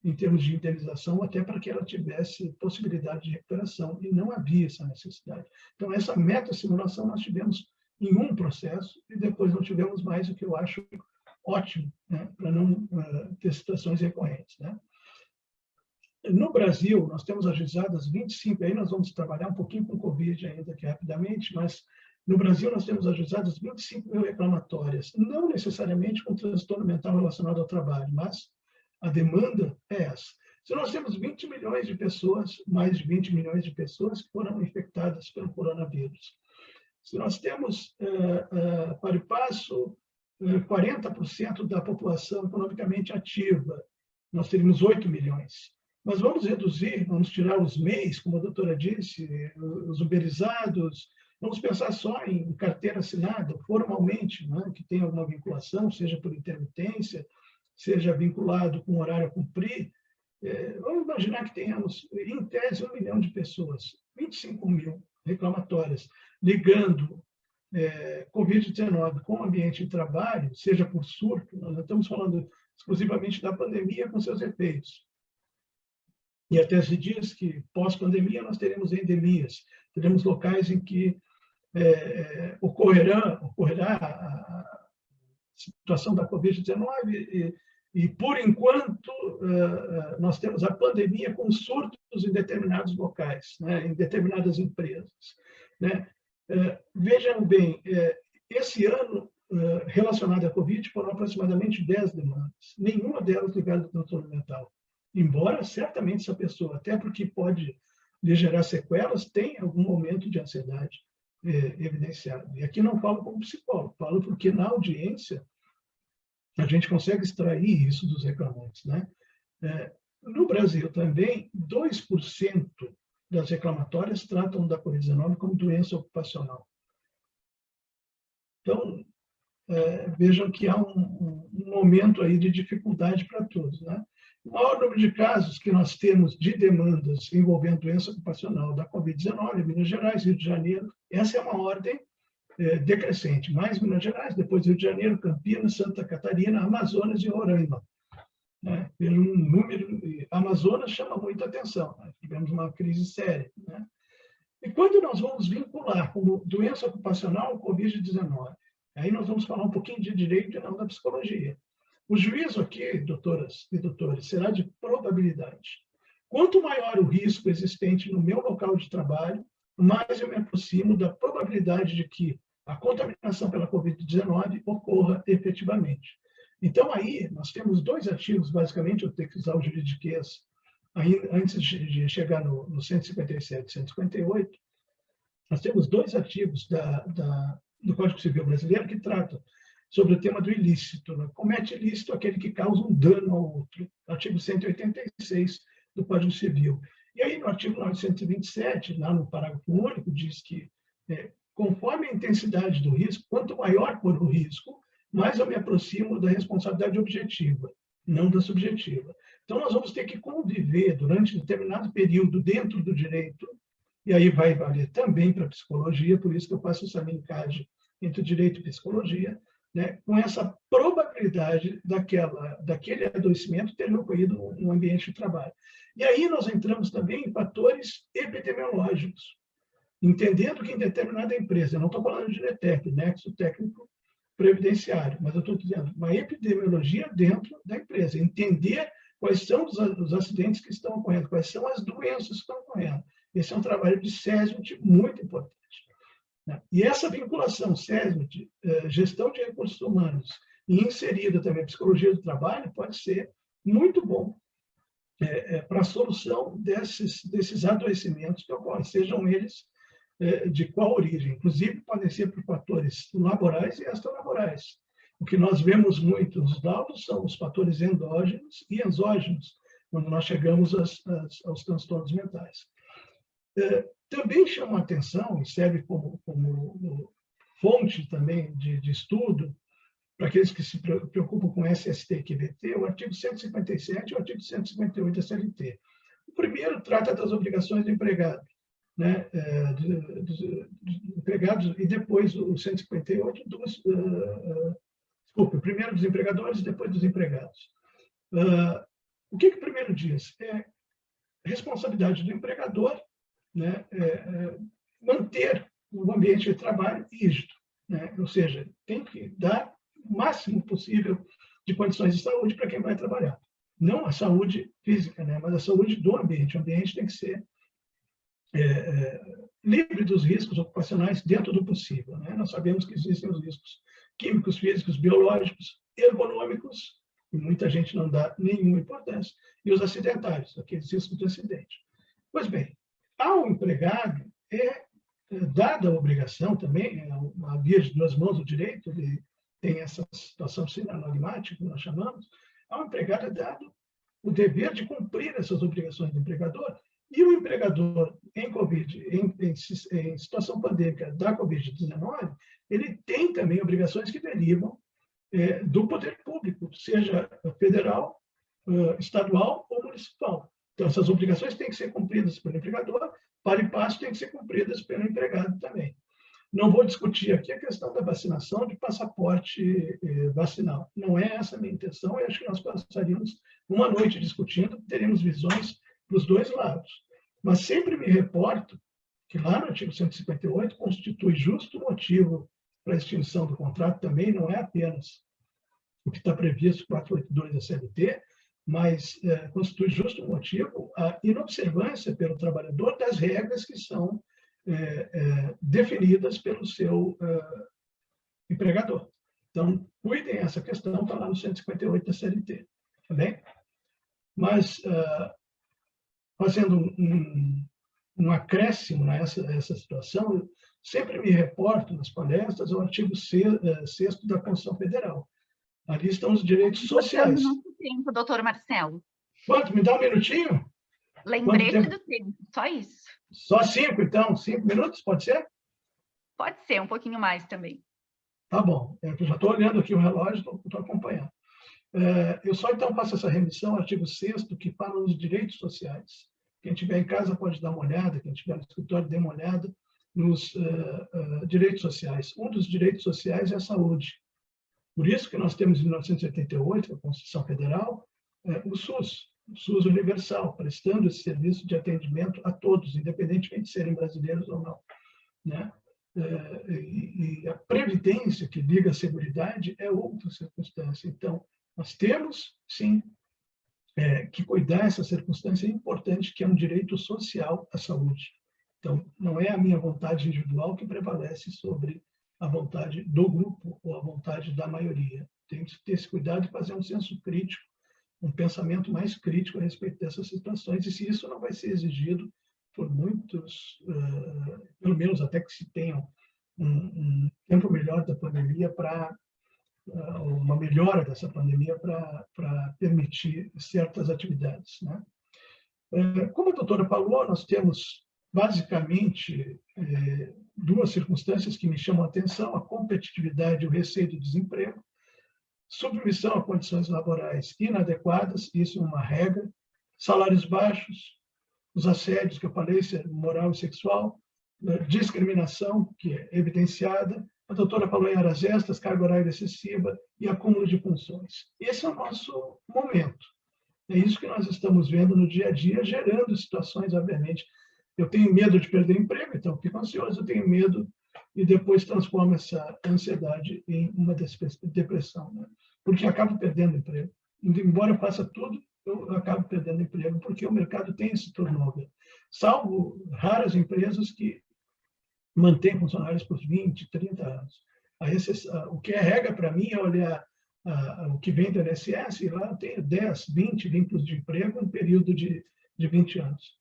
em termos de indenização, até para que ela tivesse possibilidade de recuperação, e não havia essa necessidade. Então, essa metasimulação nós tivemos em um processo e depois não tivemos mais, o que eu acho ótimo, né, para não ter situações recorrentes, né? No Brasil, nós temos ajuizadas 25, aí nós vamos trabalhar um pouquinho com o Covid ainda aqui rapidamente, mas no Brasil nós temos ajuizadas 25 mil reclamatórias, não necessariamente com transtorno mental relacionado ao trabalho, mas a demanda é essa. Se nós temos 20 milhões de pessoas, mais de 20 milhões de pessoas que foram infectadas pelo coronavírus, se nós temos, para o passo, 40% da população economicamente ativa, nós teríamos 8 milhões. Mas vamos reduzir, vamos tirar os MEIs, como a doutora disse, os uberizados, vamos pensar só em carteira assinada, formalmente, né, que tem alguma vinculação, seja por intermitência, seja vinculado com horário a cumprir. Vamos imaginar que tenhamos, em tese, 1 milhão de pessoas, 25 mil reclamatórias, ligando Covid-19 com o ambiente de trabalho, seja por surto, nós não estamos falando exclusivamente da pandemia com seus efeitos. E até se diz que, pós-pandemia, nós teremos endemias, teremos locais em que ocorrerá a situação da Covid-19 e, por enquanto, nós temos a pandemia com surtos em determinados locais, né, em determinadas empresas, né? Vejam bem, esse ano, relacionado à Covid, foram aproximadamente 10 demandas, nenhuma delas ligada ao transtorno mental. Embora, certamente, essa pessoa, até porque pode lhe gerar sequelas, tem algum momento de ansiedade evidenciado. E aqui não falo como psicólogo, falo porque na audiência a gente consegue extrair isso dos reclamantes, né? No Brasil também, 2% das reclamatórias tratam da Covid-19 como doença ocupacional. Então, vejam que há um momento aí de dificuldade para todos, né? O maior número de casos que nós temos de demandas envolvendo doença ocupacional da Covid-19, Minas Gerais, Rio de Janeiro, essa é uma ordem decrescente. Mais Minas Gerais, depois Rio de Janeiro, Campinas, Santa Catarina, Amazonas e Roraima. Pelo número, Amazonas chama muita atenção, né? Tivemos uma crise séria, né? E quando nós vamos vincular como doença ocupacional o Covid-19, aí nós vamos falar um pouquinho de direito e não da psicologia. O juízo aqui, doutoras e doutores, será de probabilidade. Quanto maior o risco existente no meu local de trabalho, mais eu me aproximo da probabilidade de que a contaminação pela Covid-19 ocorra efetivamente. Então, aí, nós temos 2 artigos, basicamente, eu tenho que usar o juridiquês antes de chegar no 157 e 158, nós temos 2 artigos do Código Civil Brasileiro que tratam sobre o tema do ilícito, né? Comete ilícito aquele que causa um dano ao outro, artigo 186 do Código Civil. E aí, no artigo 927, lá no parágrafo único, diz que, conforme a intensidade do risco, quanto maior for o risco, mais eu me aproximo da responsabilidade objetiva, não da subjetiva. Então, nós vamos ter que conviver durante determinado período dentro do direito, e aí vai valer também para a psicologia, por isso que eu faço essa linkagem entre direito e psicologia, né, com essa probabilidade daquele adoecimento ter ocorrido no ambiente de trabalho. E aí nós entramos também em fatores epidemiológicos, entendendo que em determinada empresa, eu não estou falando de NETEP, Nexo Técnico Previdenciário, mas eu estou dizendo uma epidemiologia dentro da empresa, entender quais são os acidentes que estão ocorrendo, quais são as doenças que estão ocorrendo. Esse é um trabalho de SESMIT muito importante. E essa vinculação SESMIT, gestão de recursos humanos, e inserida também a psicologia do trabalho, pode ser muito bom para a solução desses adoecimentos que ocorrem, sejam eles de qual origem. Inclusive, podem ser por fatores laborais e extralaborais. O que nós vemos muito nos laudos são os fatores endógenos e exógenos, quando nós chegamos aos transtornos mentais. Também chama a atenção, e serve como fonte também de estudo, para aqueles que se preocupam com SST e QBT, o artigo 157 e o artigo 158 da CLT. O primeiro trata das obrigações do empregado, né, dos empregados, e depois o 158 o primeiro dos empregadores, depois dos empregados. O que o primeiro diz? É responsabilidade do empregador, né, manter o ambiente de trabalho rígido, né? Ou seja, tem que dar o máximo possível de condições de saúde para quem vai trabalhar. Não a saúde física, né, mas a saúde do ambiente. O ambiente tem que ser livre dos riscos ocupacionais dentro do possível, né? Nós sabemos que existem os riscos químicos, físicos, biológicos, ergonômicos, e muita gente não dá nenhuma importância, e os acidentários, aqueles riscos de acidente. Pois bem, ao empregado dada a obrigação também, uma via de duas mãos do direito, ele tem essa situação sinonagmática, que nós chamamos, ao empregado é dado o dever de cumprir essas obrigações do empregador, e o empregador em situação pandêmica da Covid-19, ele tem também obrigações que derivam do poder público, seja federal, estadual ou municipal. Então, essas obrigações têm que ser cumpridas pelo empregador, para e passo têm que ser cumpridas pelo empregado também. Não vou discutir aqui a questão da vacinação de passaporte vacinal. Não é essa a minha intenção, e acho que nós passaríamos uma noite discutindo, teríamos visões dos dois lados. Mas sempre me reporto que lá no artigo 158 constitui justo motivo para a extinção do contrato também, não é apenas o que está previsto no 482 da CLT, mas constitui justo motivo a inobservância pelo trabalhador das regras que são definidas pelo seu empregador. Então, cuidem essa questão, está lá no 158 da CLT. Tá bem? Mas, fazendo um acréscimo nessa situação, eu sempre me reporto nas palestras ao artigo 6º da Constituição Federal. Ali estão os direitos sociais. Nosso tempo, doutor Marcelo. Quanto? Me dá um minutinho? Lembrete do tempo, só isso. Só 5, então? 5 minutos, pode ser? Pode ser, um pouquinho mais também. Tá bom. Eu já estou olhando aqui o relógio, estou acompanhando. Eu só, então, faço essa remissão ao artigo 6º, que fala nos direitos sociais. Quem estiver em casa pode dar uma olhada, quem estiver no escritório, dê uma olhada nos direitos sociais. Um dos direitos sociais é a saúde. Por isso que nós temos, em 1988, a Constituição Federal, o SUS universal, prestando esse serviço de atendimento a todos, independentemente de serem brasileiros ou não, né? E a previdência que liga a seguridade é outra circunstância. Então, nós temos, sim, que cuidar dessa circunstância importante, que é um direito social à saúde. Então, não é a minha vontade individual que prevalece sobre a vontade do grupo ou a vontade da maioria. Tem que ter esse cuidado de fazer um senso crítico, um pensamento mais crítico a respeito dessas situações, e se isso não vai ser exigido por muitos, pelo menos até que se tenha um tempo melhor da pandemia para uma melhora dessa pandemia para permitir certas atividades, né? Como a doutora falou, nós temos basicamente duas circunstâncias que me chamam a atenção: a competitividade e o receio do desemprego, submissão a condições laborais inadequadas, isso é uma regra, salários baixos, os assédios que eu falei, moral e sexual, discriminação, que é evidenciada, a doutora falou em horas extras, carga horária excessiva e acúmulo de funções. Esse é o nosso momento. É isso que nós estamos vendo no dia a dia, gerando situações, obviamente. Eu tenho medo de perder emprego, então fico ansioso, eu tenho medo, e depois transformo essa ansiedade em uma depressão, né? Porque acabo perdendo emprego. Embora eu faça tudo, eu acabo perdendo emprego, porque o mercado tem esse turnover. Salvo raras empresas que mantêm funcionários por 20, 30 anos. O que é regra para mim é olhar o que vem do INSS, e lá eu tenho 10, 20 vínculos de emprego em um período de 20 anos.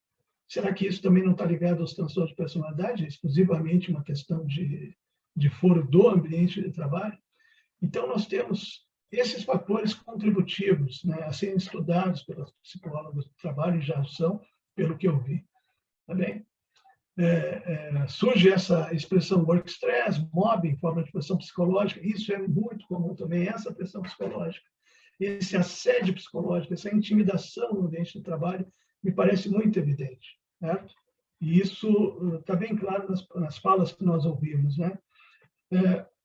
Será que isso também não está ligado aos transtornos de personalidade? É exclusivamente uma questão de foro do ambiente de trabalho? Então, nós temos esses fatores contributivos, né, a serem estudados pelos psicólogos do trabalho, e já são, pelo que eu vi. Tá bem? Surge essa expressão work stress, mobbing, forma de pressão psicológica. Isso é muito comum também, essa pressão psicológica. Esse assédio psicológico, essa intimidação no ambiente de trabalho, me parece muito evidente, certo? E isso está bem claro nas falas que nós ouvimos, né?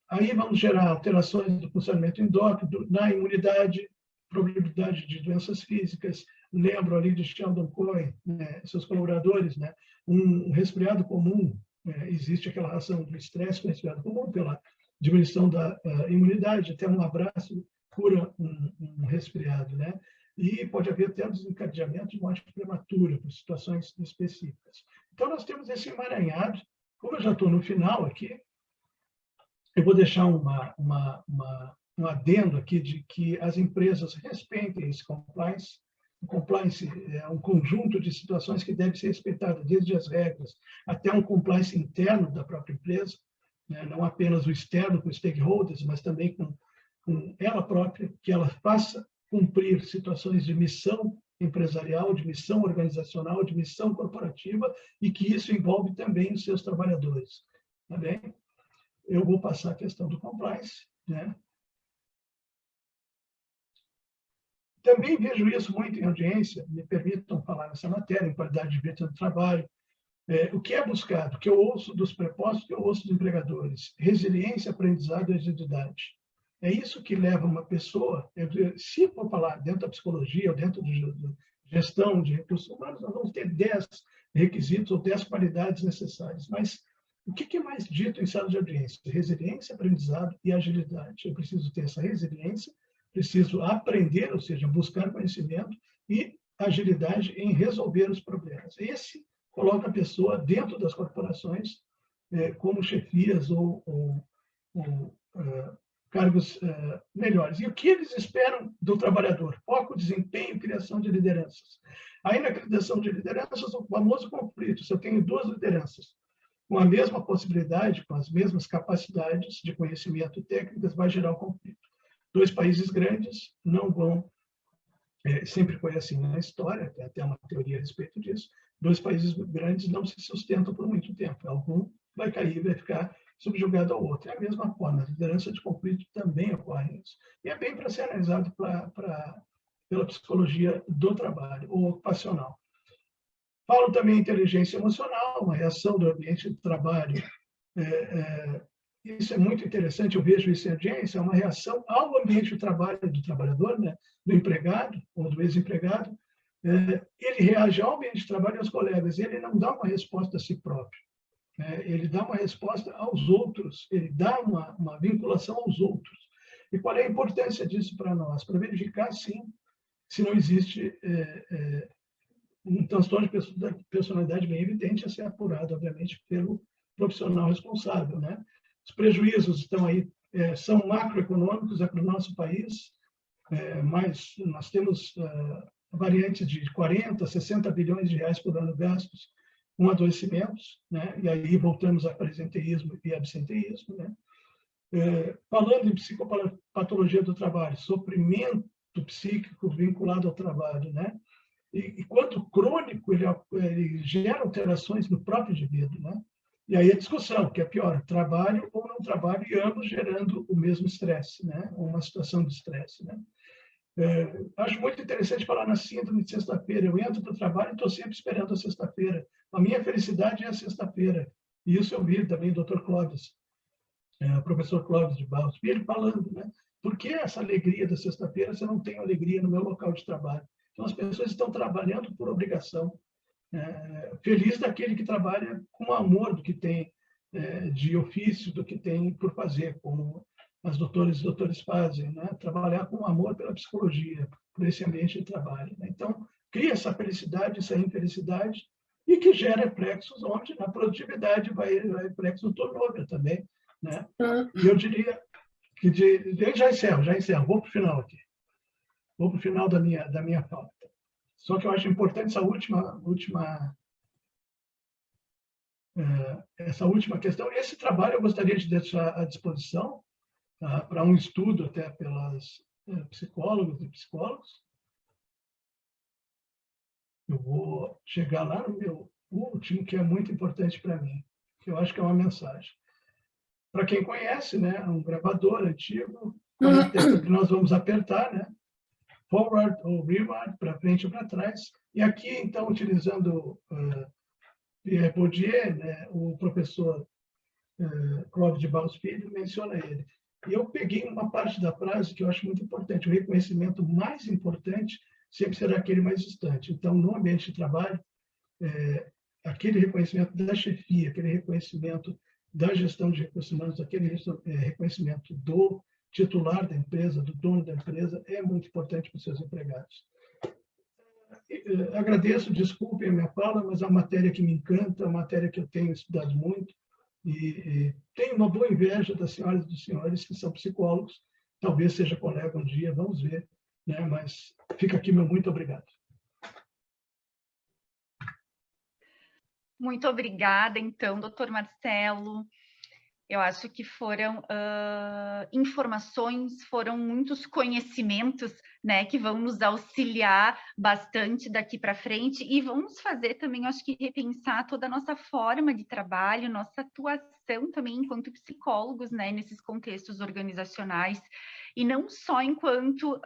Aí vamos gerar alterações do funcionamento endócrino, na imunidade, probabilidade de doenças físicas. Lembro ali de Sheldon Cohen, né, seus colaboradores, né? Um resfriado comum, existe aquela relação do estresse com o resfriado comum pela diminuição da imunidade, até um abraço cura um resfriado, né? E pode haver até um desencadeamento de morte prematura por situações específicas. Então, nós temos esse emaranhado. Como eu já estou no final aqui, eu vou deixar um adendo aqui de que as empresas respeitem esse compliance. O compliance é um conjunto de situações que deve ser respeitado, desde as regras até um compliance interno da própria empresa, né? Não apenas o externo com stakeholders, mas também com ela própria, que ela faça cumprir situações de missão empresarial, de missão organizacional, de missão corporativa, e que isso envolve também os seus trabalhadores. Tá bem? Eu vou passar a questão do compliance, né? Também vejo isso muito em audiência, me permitam falar nessa matéria, em qualidade de vida do trabalho. O que é buscado, o que eu ouço dos prepostos, o que eu ouço dos empregadores? Resiliência, aprendizado e agilidade. É isso que leva uma pessoa, se for falar dentro da psicologia ou dentro de gestão de recursos humanos, nós vamos ter 10 requisitos ou 10 qualidades necessárias, mas o que é mais dito em sala de audiência? Resiliência, aprendizado e agilidade. Eu preciso ter essa resiliência, preciso aprender, ou seja, buscar conhecimento, e agilidade em resolver os problemas. Esse coloca a pessoa dentro das corporações como chefias ou cargos melhores. E o que eles esperam do trabalhador? Foco, desempenho, criação de lideranças. Aí, na criação de lideranças, o famoso conflito. Se eu tenho 2 lideranças com a mesma possibilidade, com as mesmas capacidades de conhecimento técnicas, vai gerar o conflito. 2 países grandes não vão, sempre foi assim na história, tem até uma teoria a respeito disso, 2 países grandes não se sustentam por muito tempo. Algum vai cair, vai ficar subjugado ao outro. É a mesma forma, a liderança de conflito também ocorre isso. E é bem para ser analisado pela psicologia do trabalho, ou ocupacional. Falo também em inteligência emocional, uma reação do ambiente de trabalho. Isso é muito interessante, eu vejo isso em audiência, é uma reação ao ambiente de trabalho do trabalhador, né? Do empregado ou do ex-empregado. Ele reage ao ambiente de trabalho e aos colegas, ele não dá uma resposta a si próprio. Ele dá uma resposta aos outros, ele dá uma vinculação aos outros. E qual é a importância disso para nós? Para verificar, sim, se não existe um transtorno de personalidade bem evidente a ser apurado, obviamente, pelo profissional responsável, né? Os prejuízos estão aí, são macroeconômicos para o nosso país, mas nós temos variantes de 40, 60 bilhões de reais por ano gastos com adoecimentos, né? E aí voltamos a presenteísmo e absenteísmo, né? Falando em psicopatologia do trabalho, sofrimento psíquico vinculado ao trabalho, né? E quanto crônico, ele gera alterações no próprio indivíduo, né? E aí a discussão, que é pior, trabalho ou não trabalho, e ambos gerando o mesmo estresse, né? Uma situação de estresse, né? Acho muito interessante falar na síndrome de sexta-feira. Eu entro para o trabalho e estou sempre esperando a sexta-feira. A minha felicidade é a sexta-feira. E isso eu vi também do Dr. Clóvis. o professor Clóvis de Barros Filho falando, né? Por que essa alegria da sexta-feira se eu não tenho alegria no meu local de trabalho? Então, as pessoas estão trabalhando por obrigação. Feliz daquele que trabalha com amor do que tem de ofício, do que tem por fazer, como as doutoras e doutores fazem, né? Trabalhar com amor pela psicologia, por esse ambiente de trabalho, né? Então, cria essa felicidade, essa infelicidade, e que gera reflexos onde na produtividade vai reflexo no turnover também, né? E eu diria que já encerro, vou para o final aqui. Vou para o final da minha fala. Só que eu acho importante essa última questão. Esse trabalho eu gostaria de deixar à disposição para um estudo até pelas psicólogas e psicólogos. Eu vou chegar lá no meu último, que é muito importante para mim, que eu acho que é uma mensagem. Para quem conhece, né, um gravador antigo, qual é a tecla que nós vamos apertar, né? Forward ou rewind, para frente ou para trás. E aqui, então, utilizando Pierre Bourdieu, né, o professor Clóvis de Barros Filho menciona ele. E eu peguei uma parte da frase que eu acho muito importante. O reconhecimento mais importante sempre será aquele mais distante. Então, no ambiente de trabalho, aquele reconhecimento da chefia, aquele reconhecimento da gestão de recursos humanos, aquele reconhecimento do titular da empresa, do dono da empresa, é muito importante para os seus empregados. Agradeço, desculpem a minha fala, mas é uma matéria que me encanta, é uma matéria que eu tenho estudado muito, e tenho uma boa inveja das senhoras e dos senhores que são psicólogos, talvez seja colega um dia, vamos ver, né? Mas fica aqui meu muito obrigado. Muito obrigada, então, doutor Marcelo. Eu acho que foram informações, foram muitos conhecimentos, né, que vão nos auxiliar bastante daqui para frente e vão nos fazer também, acho que, repensar toda a nossa forma de trabalho, nossa atuação também enquanto psicólogos, né, nesses contextos organizacionais, e não só enquanto,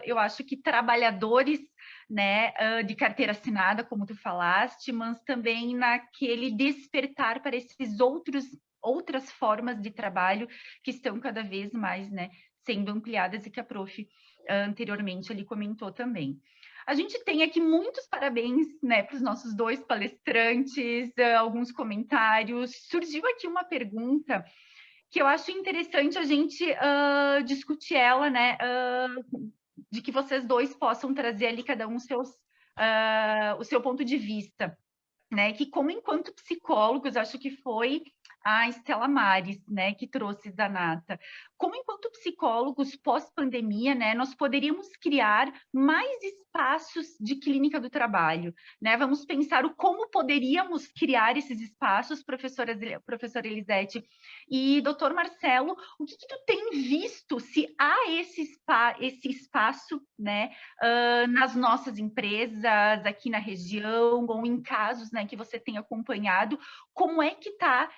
eu acho que trabalhadores, né, de carteira assinada, como tu falaste, mas também naquele despertar para esses outras formas de trabalho que estão cada vez mais, né, sendo ampliadas e que a prof anteriormente ali comentou também. A gente tem aqui muitos parabéns, né, para os nossos dois palestrantes, alguns comentários. Surgiu aqui uma pergunta que eu acho interessante a gente discutir ela, né, de que vocês dois possam trazer ali cada um o seu ponto de vista, né, que como enquanto psicólogos, acho que foi a Estela Mares, né, que trouxe da Nata. Como enquanto psicólogos pós-pandemia, né, nós poderíamos criar mais espaços de clínica do trabalho, né? Vamos pensar como poderíamos criar esses espaços, professora Elisete e doutor Marcelo, o que tu tem visto, se há esse espaço, né, nas nossas empresas, aqui na região, ou em casos, né, que você tem acompanhado, como é que está,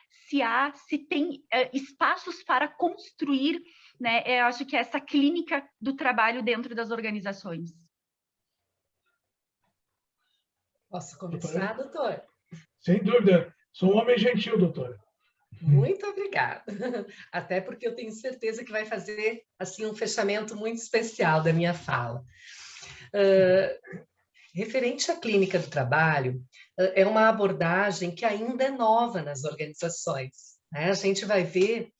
se tem espaços para construir, né, eu acho que essa clínica do trabalho dentro das organizações. Posso começar, doutor? Sem dúvida. Sou um homem gentil, doutora. Muito obrigada. Até porque eu tenho certeza que vai fazer assim um fechamento muito especial da minha fala. Referente à clínica do trabalho, é uma abordagem que ainda é nova nas organizações, né? A gente vai ver,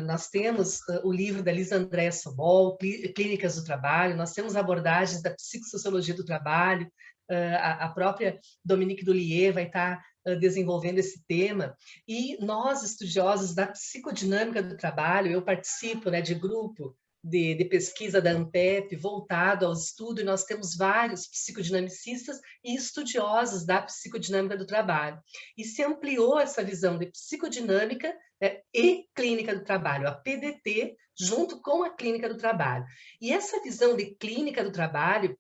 nós temos o livro da Lisa Andréa Sobol, Clínicas do Trabalho, nós temos abordagens da psicossociologia do trabalho, a própria Dominique Dulier vai estar desenvolvendo esse tema, e nós, estudiosos da psicodinâmica do trabalho, eu participo, né, de grupo de pesquisa da ANPEP voltado ao estudo, e nós temos vários psicodinamicistas e estudiosos da psicodinâmica do trabalho. E se ampliou essa visão de psicodinâmica e clínica do trabalho, a PDT, junto com a clínica do trabalho. E essa visão de clínica do trabalho,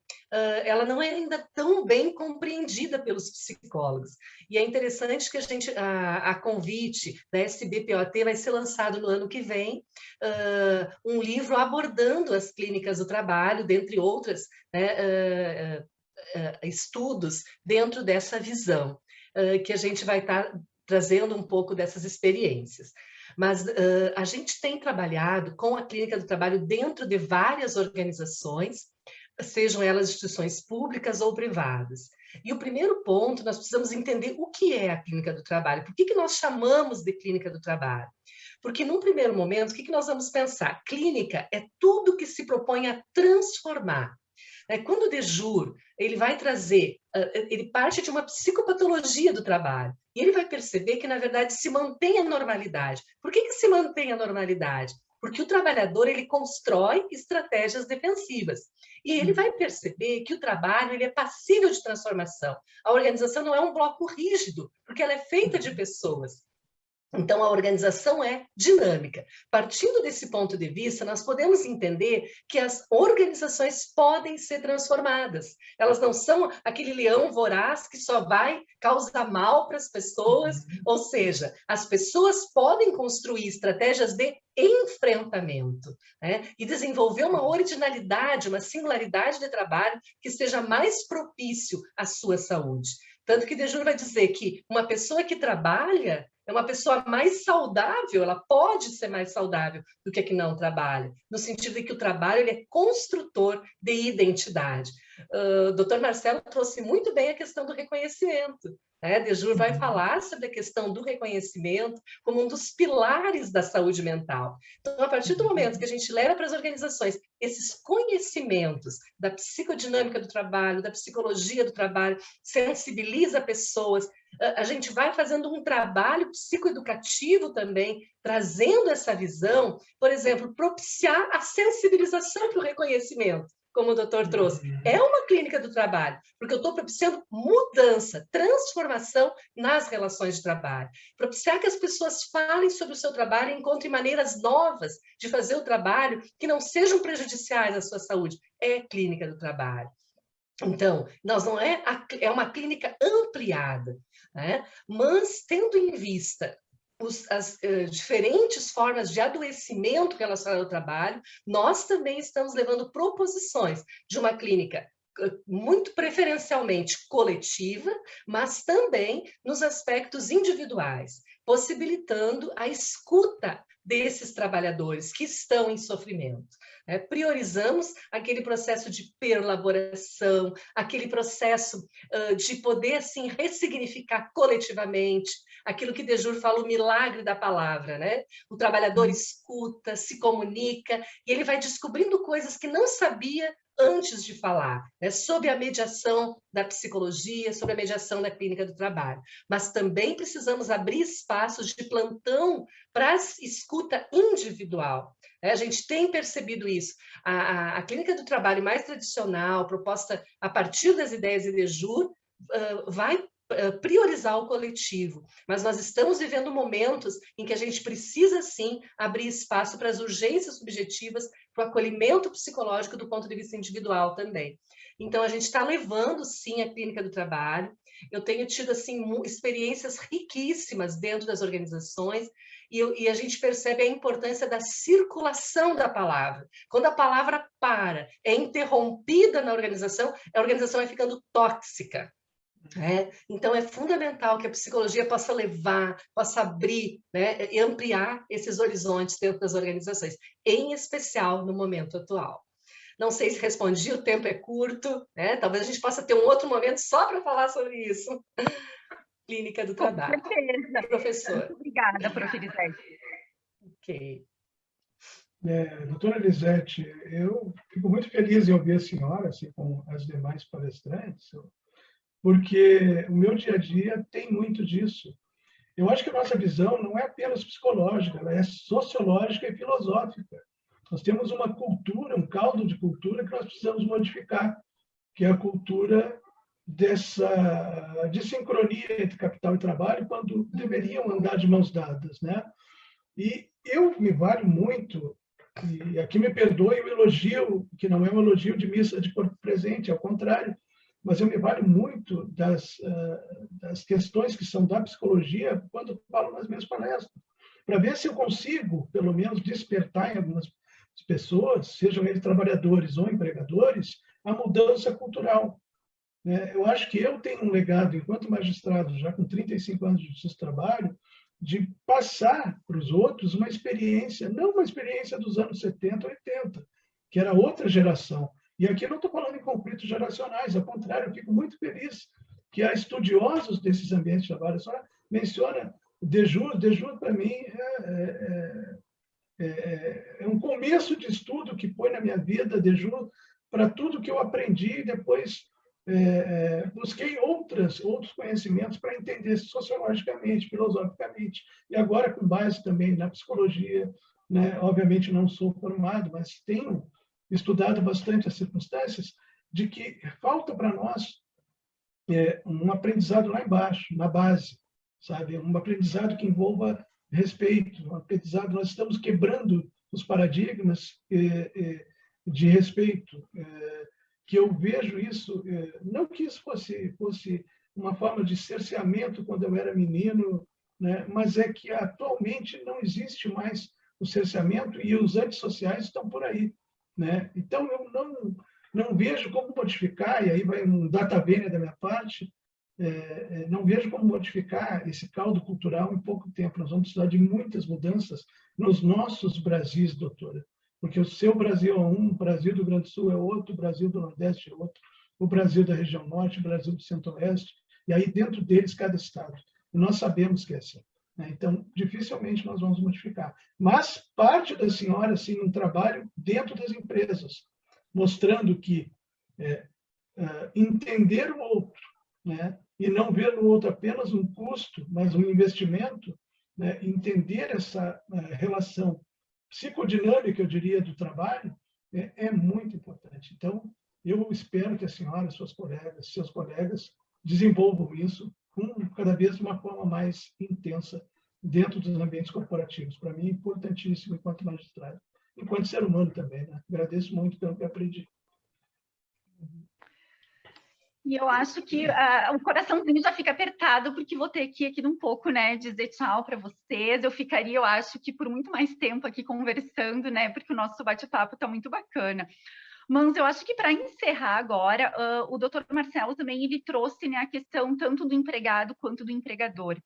ela não é ainda tão bem compreendida pelos psicólogos. E é interessante que a convite da SBPOT vai ser lançado no ano que vem, um livro abordando as clínicas do trabalho, dentre outras, né, estudos dentro dessa visão, que a gente vai estar trazendo um pouco dessas experiências. mas a gente tem trabalhado com a clínica do trabalho dentro de várias organizações, sejam elas instituições públicas ou privadas. E o primeiro ponto, nós precisamos entender o que é a clínica do trabalho. Por que nós chamamos de clínica do trabalho? Porque, num primeiro momento, o que nós vamos pensar? Clínica é tudo que se propõe a transformar. Quando o DEJUR, ele vai trazer, ele parte de uma psicopatologia do trabalho, e ele vai perceber que, na verdade, se mantém a normalidade. Por que se mantém a normalidade? Porque o trabalhador, ele constrói estratégias defensivas. E ele vai perceber que o trabalho, ele é passível de transformação. A organização não é um bloco rígido, porque ela é feita de pessoas. Então, a organização é dinâmica. Partindo desse ponto de vista, nós podemos entender que as organizações podem ser transformadas. Elas não são aquele leão voraz que só vai causar mal para as pessoas, ou seja, as pessoas podem construir estratégias de enfrentamento, né? E desenvolver uma originalidade, uma singularidade de trabalho que seja mais propício à sua saúde. Tanto que DEJUR vai dizer que uma pessoa que trabalha é uma pessoa mais saudável, ela pode ser mais saudável do que a que não trabalha, no sentido de que o trabalho ele é construtor de identidade. O Dr. Marcelo trouxe muito bem a questão do reconhecimento. DEJUR vai falar sobre a questão do reconhecimento como um dos pilares da saúde mental. Então, a partir do momento que a gente leva para as organizações esses conhecimentos da psicodinâmica do trabalho, da psicologia do trabalho, sensibiliza pessoas, a gente vai fazendo um trabalho psicoeducativo também, trazendo essa visão, por exemplo, propiciar a sensibilização para o reconhecimento, como o doutor trouxe. É uma clínica do trabalho, porque eu estou propiciando mudança, transformação nas relações de trabalho. Propiciar que as pessoas falem sobre o seu trabalho e encontrem maneiras novas de fazer o trabalho que não sejam prejudiciais à sua saúde. É clínica do trabalho. Então, nós não é uma clínica ampliada, né? Mas tendo em vista as diferentes formas de adoecimento relacionado ao trabalho, nós também estamos levando proposições de uma clínica muito preferencialmente coletiva, mas também nos aspectos individuais, possibilitando a escuta desses trabalhadores que estão em sofrimento. Priorizamos aquele processo de perlaboração, aquele processo de poder, assim, ressignificar coletivamente, aquilo que DEJUR fala, o milagre da palavra, né? O trabalhador escuta, se comunica, e ele vai descobrindo coisas que não sabia antes de falar, né? Sob a mediação da psicologia, sob a mediação da clínica do trabalho. Mas também precisamos abrir espaços de plantão para a escuta individual. A gente tem percebido isso. A clínica do trabalho mais tradicional, proposta a partir das ideias de DEJUR, vai priorizar o coletivo, mas nós estamos vivendo momentos em que a gente precisa, sim, abrir espaço para as urgências subjetivas, para o acolhimento psicológico do ponto de vista individual também. Então, a gente está levando, sim, a clínica do trabalho. Eu tenho tido, assim, experiências riquíssimas dentro das organizações, e a gente percebe a importância da circulação da palavra. Quando a palavra é interrompida na organização, a organização vai ficando tóxica. Então, é fundamental que a psicologia possa levar, possa abrir, né, e ampliar esses horizontes dentro das organizações, em especial no momento atual. Não sei se respondi, o tempo é curto, né? Talvez a gente possa ter um outro momento só para falar sobre isso. Clínica do trabalho. Com certeza. Professor. Muito obrigada, prof. Elisete. Ok. Doutora Elisete, eu fico muito feliz em ouvir a senhora, assim como as demais palestrantes, porque o meu dia a dia tem muito disso. Eu acho que a nossa visão não é apenas psicológica, ela é sociológica e filosófica. Nós temos uma cultura, um caldo de cultura que nós precisamos modificar, que é a cultura de sincronia entre capital e trabalho, quando deveriam andar de mãos dadas, né? E eu me valho muito, e aqui me perdoe o elogio, que não é um elogio de missa de corpo presente, ao contrário, mas eu me valho muito das questões que são da psicologia quando falo nas minhas palestras, para ver se eu consigo, pelo menos, despertar em algumas pessoas, sejam eles trabalhadores ou empregadores, a mudança cultural. Eu acho que eu tenho um legado, enquanto magistrado, já com 35 anos de justiça do trabalho, de passar para os outros uma experiência, não uma experiência dos anos 70, 80, que era outra geração. E aqui eu não estou falando em conflitos geracionais, ao contrário, eu fico muito feliz que há estudiosos desses ambientes de trabalho. Só menciona Dejur. Dejur, para mim, é um começo de estudo que foi na minha vida, Dejur, para tudo que eu aprendi. Depois busquei outros conhecimentos para entender sociologicamente, filosoficamente, e agora com base também na psicologia, né? Obviamente não sou formado, mas tenho estudado bastante as circunstâncias de que falta para nós um aprendizado lá embaixo, na base, sabe? Um aprendizado que envolva respeito, um aprendizado. Nós estamos quebrando os paradigmas de respeito, que eu vejo isso, não que isso fosse uma forma de cerceamento quando eu era menino, né? Mas é que atualmente não existe mais o cerceamento e os antissociais estão por aí, né? Então, eu não vejo como modificar, e aí vai um data vênia da minha parte, não vejo como modificar esse caldo cultural em pouco tempo. Nós vamos precisar de muitas mudanças nos nossos Brasis, doutora. Porque o seu Brasil é um, o Brasil do Rio Grande do Sul é outro, o Brasil do Nordeste é outro, o Brasil da região Norte, o Brasil do Centro-Oeste, e aí dentro deles cada estado. E nós sabemos que é assim, né? Então, dificilmente nós vamos modificar. Mas parte da senhora, sim, um trabalho dentro das empresas, mostrando que entender o outro, né? E não ver no outro apenas um custo, mas um investimento, né? Entender essa relação psicodinâmica, eu diria, do trabalho, é muito importante. Então, eu espero que a senhora, seus colegas, desenvolvam isso cada vez de uma forma mais intensa dentro dos ambientes corporativos. Para mim, é importantíssimo enquanto magistrado, enquanto ser humano também, né? Agradeço muito pelo que aprendi. E eu acho que o coraçãozinho já fica apertado, porque vou ter que aqui um pouco, né, dizer tchau para vocês. Eu ficaria, eu acho que por muito mais tempo aqui conversando, né, porque o nosso bate-papo está muito bacana. Mas eu acho que para encerrar agora, o doutor Marcelo também ele trouxe, né, a questão tanto do empregado quanto do empregador.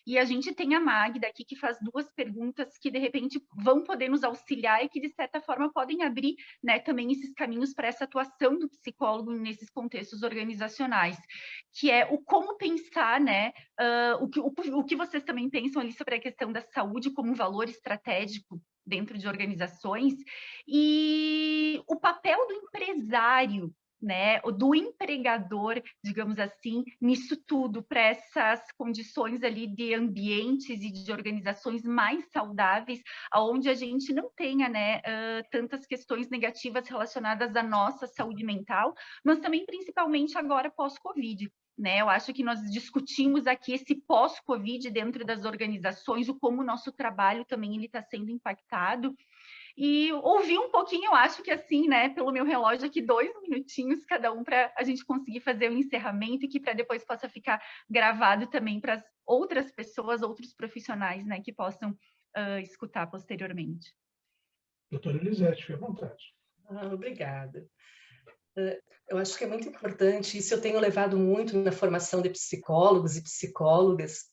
E a gente tem a Magda aqui que faz duas perguntas que, de repente, vão poder nos auxiliar e que, de certa forma, podem abrir, né, também esses caminhos para essa atuação do psicólogo nesses contextos organizacionais, que é o como pensar, né, o que vocês também pensam ali sobre a questão da saúde como valor estratégico dentro de organizações e o papel do empresário, né, do empregador, digamos assim, nisso tudo, para essas condições ali de ambientes e de organizações mais saudáveis, onde a gente não tenha, né, tantas questões negativas relacionadas à nossa saúde mental, mas também principalmente agora pós-Covid. Né, eu acho que nós discutimos aqui esse pós-Covid dentro das organizações, o como o nosso trabalho também está sendo impactado. E ouvir um pouquinho, eu acho que assim, né, pelo meu relógio aqui, 2 minutinhos cada um para a gente conseguir fazer o encerramento e que para depois possa ficar gravado também para as outras pessoas, outros profissionais, né, que possam escutar posteriormente. Doutora Elisete, fique à vontade. Obrigada. Eu acho que é muito importante, isso eu tenho levado muito na formação de psicólogos e psicólogas,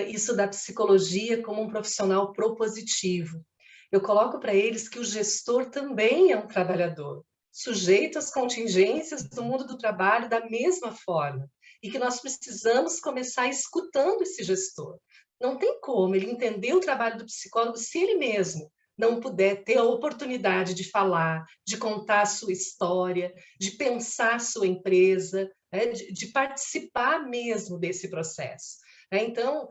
isso da psicologia como um profissional propositivo. Eu coloco para eles que o gestor também é um trabalhador, sujeito às contingências do mundo do trabalho da mesma forma, e que nós precisamos começar escutando esse gestor. Não tem como ele entender o trabalho do psicólogo se ele mesmo não puder ter a oportunidade de falar, de contar a sua história, de pensar a sua empresa, né, de participar mesmo desse processo. Então,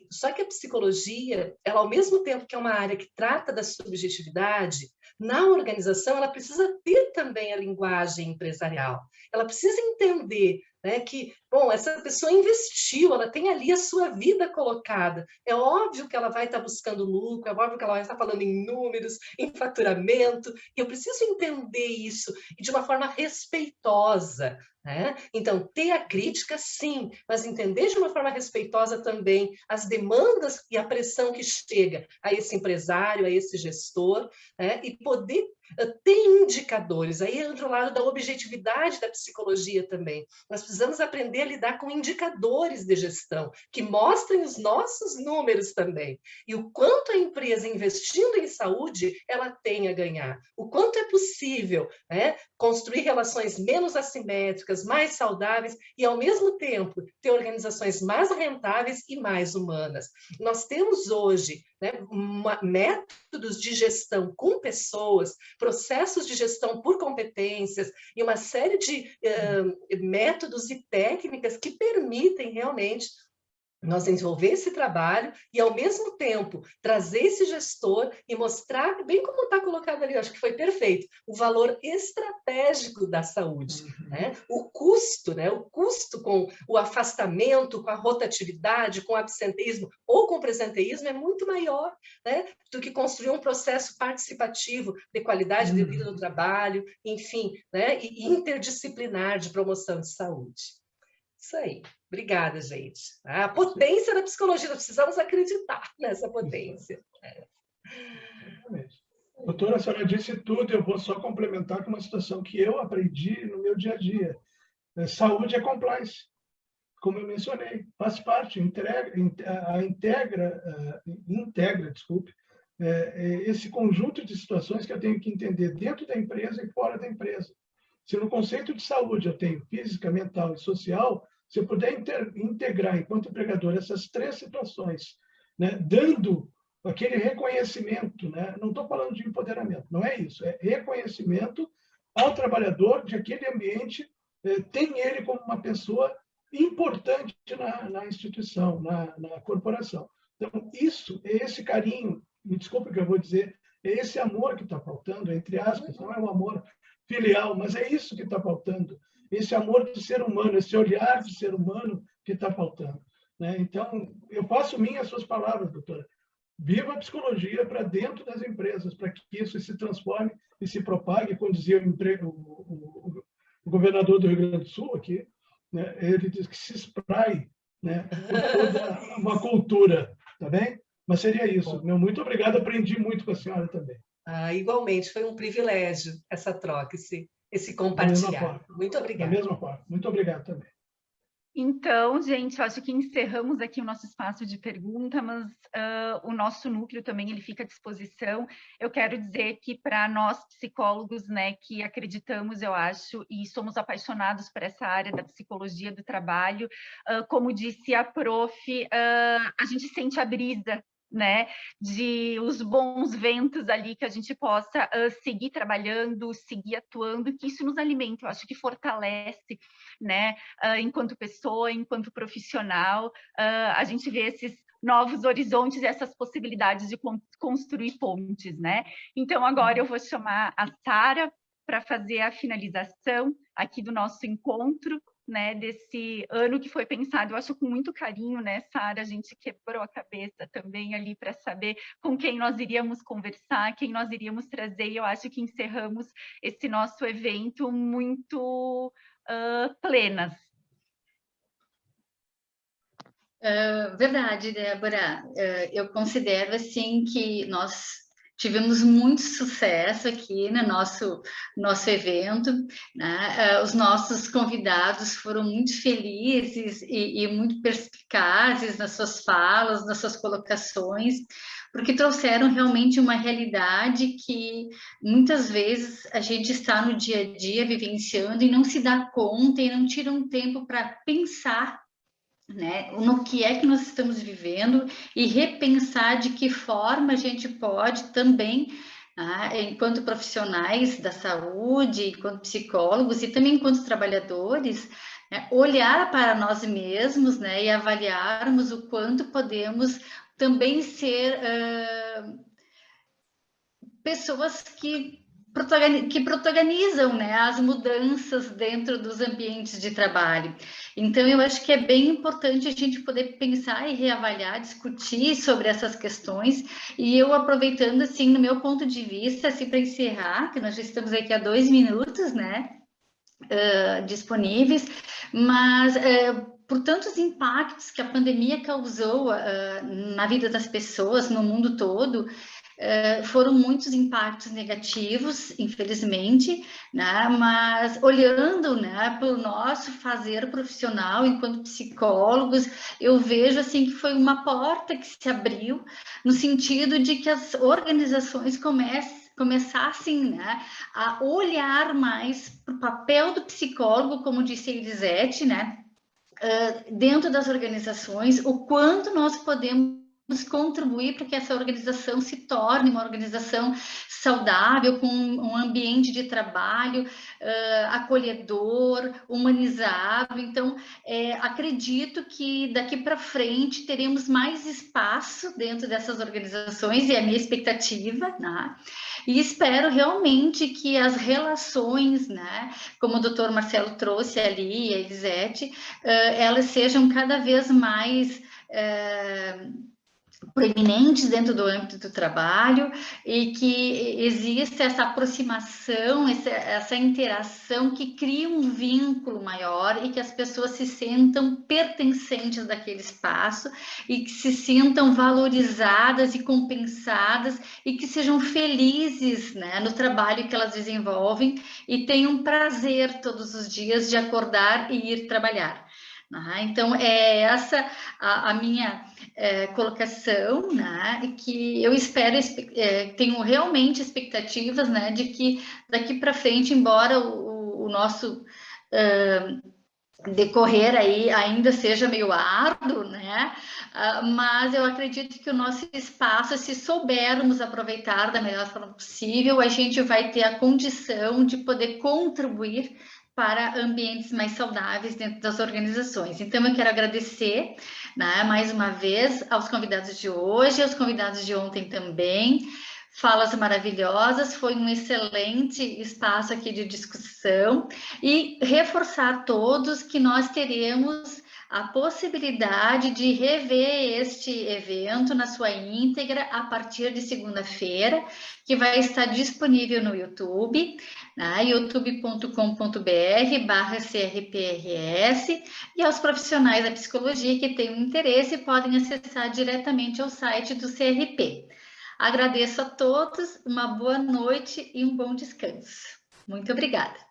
só que a psicologia, ela ao mesmo tempo que é uma área que trata da subjetividade, na organização ela precisa ter também a linguagem empresarial. Ela precisa entender, né, que, bom, essa pessoa investiu, ela tem ali a sua vida colocada. É óbvio que ela vai estar buscando lucro, é óbvio que ela vai estar falando em números, em faturamento, e eu preciso entender isso e de uma forma respeitosa. Né? Então, ter a crítica, sim, mas entender de uma forma respeitosa também as demandas e a pressão que chega a esse empresário, a esse gestor, né? E poder tem indicadores, aí entra o lado da objetividade da psicologia também. Nós precisamos aprender a lidar com indicadores de gestão, que mostrem os nossos números também, e o quanto a empresa investindo em saúde, ela tem a ganhar, o quanto é possível, né, construir relações menos assimétricas, mais saudáveis, e ao mesmo tempo ter organizações mais rentáveis e mais humanas. Nós temos hoje, né, métodos de gestão com pessoas, processos de gestão por competências e uma série de métodos e técnicas que permitem realmente nós desenvolver esse trabalho e, ao mesmo tempo, trazer esse gestor e mostrar, bem como está colocado ali, eu acho que foi perfeito, o valor estratégico da saúde, né? O custo com o afastamento, com a rotatividade, com o absenteísmo ou com o presenteísmo é muito maior, né, do que construir um processo participativo de qualidade de vida do trabalho, enfim, né, e interdisciplinar de promoção de saúde. Isso aí. Obrigada, gente. A potência da psicologia, nós precisamos acreditar nessa potência. Doutora, a senhora disse tudo, eu vou só complementar com uma situação que eu aprendi no meu dia a dia. Saúde é compliance, como eu mencionei, faz parte, integra esse conjunto de situações que eu tenho que entender dentro da empresa e fora da empresa. Se no conceito de saúde eu tenho física, mental e social, se eu puder integrar, enquanto empregador, essas três situações, né, dando aquele reconhecimento, né, não estou falando de empoderamento, não é isso, é reconhecimento ao trabalhador de aquele ambiente, tem ele como uma pessoa importante na instituição, na corporação. Então, esse carinho, me desculpe o que eu vou dizer, é esse amor que está faltando, entre aspas, não é um amor filial, mas é isso que está faltando. Esse amor de ser humano, esse olhar de ser humano que está faltando, né? Então, eu faço minhas suas palavras, doutora. Viva a psicologia para dentro das empresas, para que isso se transforme e se propague. Como dizia o governador do Rio Grande do Sul aqui, né? Ele diz que se espraie, né, por toda uma cultura, tá bem? Mas seria isso. Meu muito obrigado, aprendi muito com a senhora também. Igualmente, foi um privilégio essa troca, esse compartilhar. Muito obrigada. Da mesma forma. Muito obrigado também. Então, gente, eu acho que encerramos aqui o nosso espaço de pergunta, mas o nosso núcleo também ele fica à disposição. Eu quero dizer que para nós psicólogos, né, que acreditamos, eu acho, e somos apaixonados por essa área da psicologia do trabalho, como disse a prof, a gente sente a brisa, né, de os bons ventos ali, que a gente possa seguir trabalhando, seguir atuando, que isso nos alimenta, eu acho que fortalece, né, enquanto pessoa, enquanto profissional, a gente vê esses novos horizontes e essas possibilidades de construir pontes, né? Então, agora eu vou chamar a Sara para fazer a finalização aqui do nosso encontro, né, desse ano que foi pensado, eu acho, com muito carinho, né, Sara? A gente quebrou a cabeça também ali para saber com quem nós iríamos conversar, quem nós iríamos trazer, e eu acho que encerramos esse nosso evento muito plenas. Verdade, Débora. Eu considero assim que nós tivemos muito sucesso aqui no nosso evento, né? Os nossos convidados foram muito felizes e muito perspicazes nas suas falas, nas suas colocações, porque trouxeram realmente uma realidade que muitas vezes a gente está no dia a dia vivenciando e não se dá conta e não tira um tempo para pensar, né, no que é que nós estamos vivendo e repensar de que forma a gente pode também, enquanto profissionais da saúde, enquanto psicólogos e também enquanto trabalhadores, né, olhar para nós mesmos, né, e avaliarmos o quanto podemos também ser pessoas que protagonizam, né, as mudanças dentro dos ambientes de trabalho. Então, eu acho que é bem importante a gente poder pensar e reavaliar, discutir sobre essas questões, e eu aproveitando, assim, no meu ponto de vista, assim, para encerrar, que nós já estamos aqui há 2 minutos, né, disponíveis, mas por tantos impactos que a pandemia causou na vida das pessoas, no mundo todo, foram muitos impactos negativos, infelizmente, né? Mas olhando, né, para o nosso fazer profissional enquanto psicólogos, eu vejo assim que foi uma porta que se abriu no sentido de que as organizações começassem, né, a olhar mais para o papel do psicólogo, como disse a Elisete, né, dentro das organizações, o quanto nós podemos contribuir para que essa organização se torne uma organização saudável, com um ambiente de trabalho acolhedor, humanizado. Então, acredito que daqui para frente teremos mais espaço dentro dessas organizações, e é a minha expectativa, né? E espero realmente que as relações, né, como o doutor Marcelo trouxe ali, a Elisete, elas sejam cada vez mais proeminentes dentro do âmbito do trabalho, e que exista essa aproximação, essa interação que cria um vínculo maior, e que as pessoas se sintam pertencentes daquele espaço, e que se sintam valorizadas e compensadas, e que sejam felizes, né, no trabalho que elas desenvolvem, e tenham prazer todos os dias de acordar e ir trabalhar. Então, é essa a minha colocação, né? E que eu espero, tenho realmente expectativas, né, de que daqui para frente, embora o nosso decorrer aí ainda seja meio árduo, né? Mas eu acredito que o nosso espaço, se soubermos aproveitar da melhor forma possível, a gente vai ter a condição de poder contribuir para ambientes mais saudáveis dentro das organizações. Então, eu quero agradecer, né, mais uma vez aos convidados de hoje, aos convidados de ontem também. Falas maravilhosas, foi um excelente espaço aqui de discussão, e reforçar todos que nós teremos a possibilidade de rever este evento na sua íntegra a partir de segunda-feira, que vai estar disponível no YouTube, né, youtube.com.br/CRPRS, e aos profissionais da psicologia que tenham interesse podem acessar diretamente ao site do CRP. Agradeço a todos, uma boa noite e um bom descanso. Muito obrigada.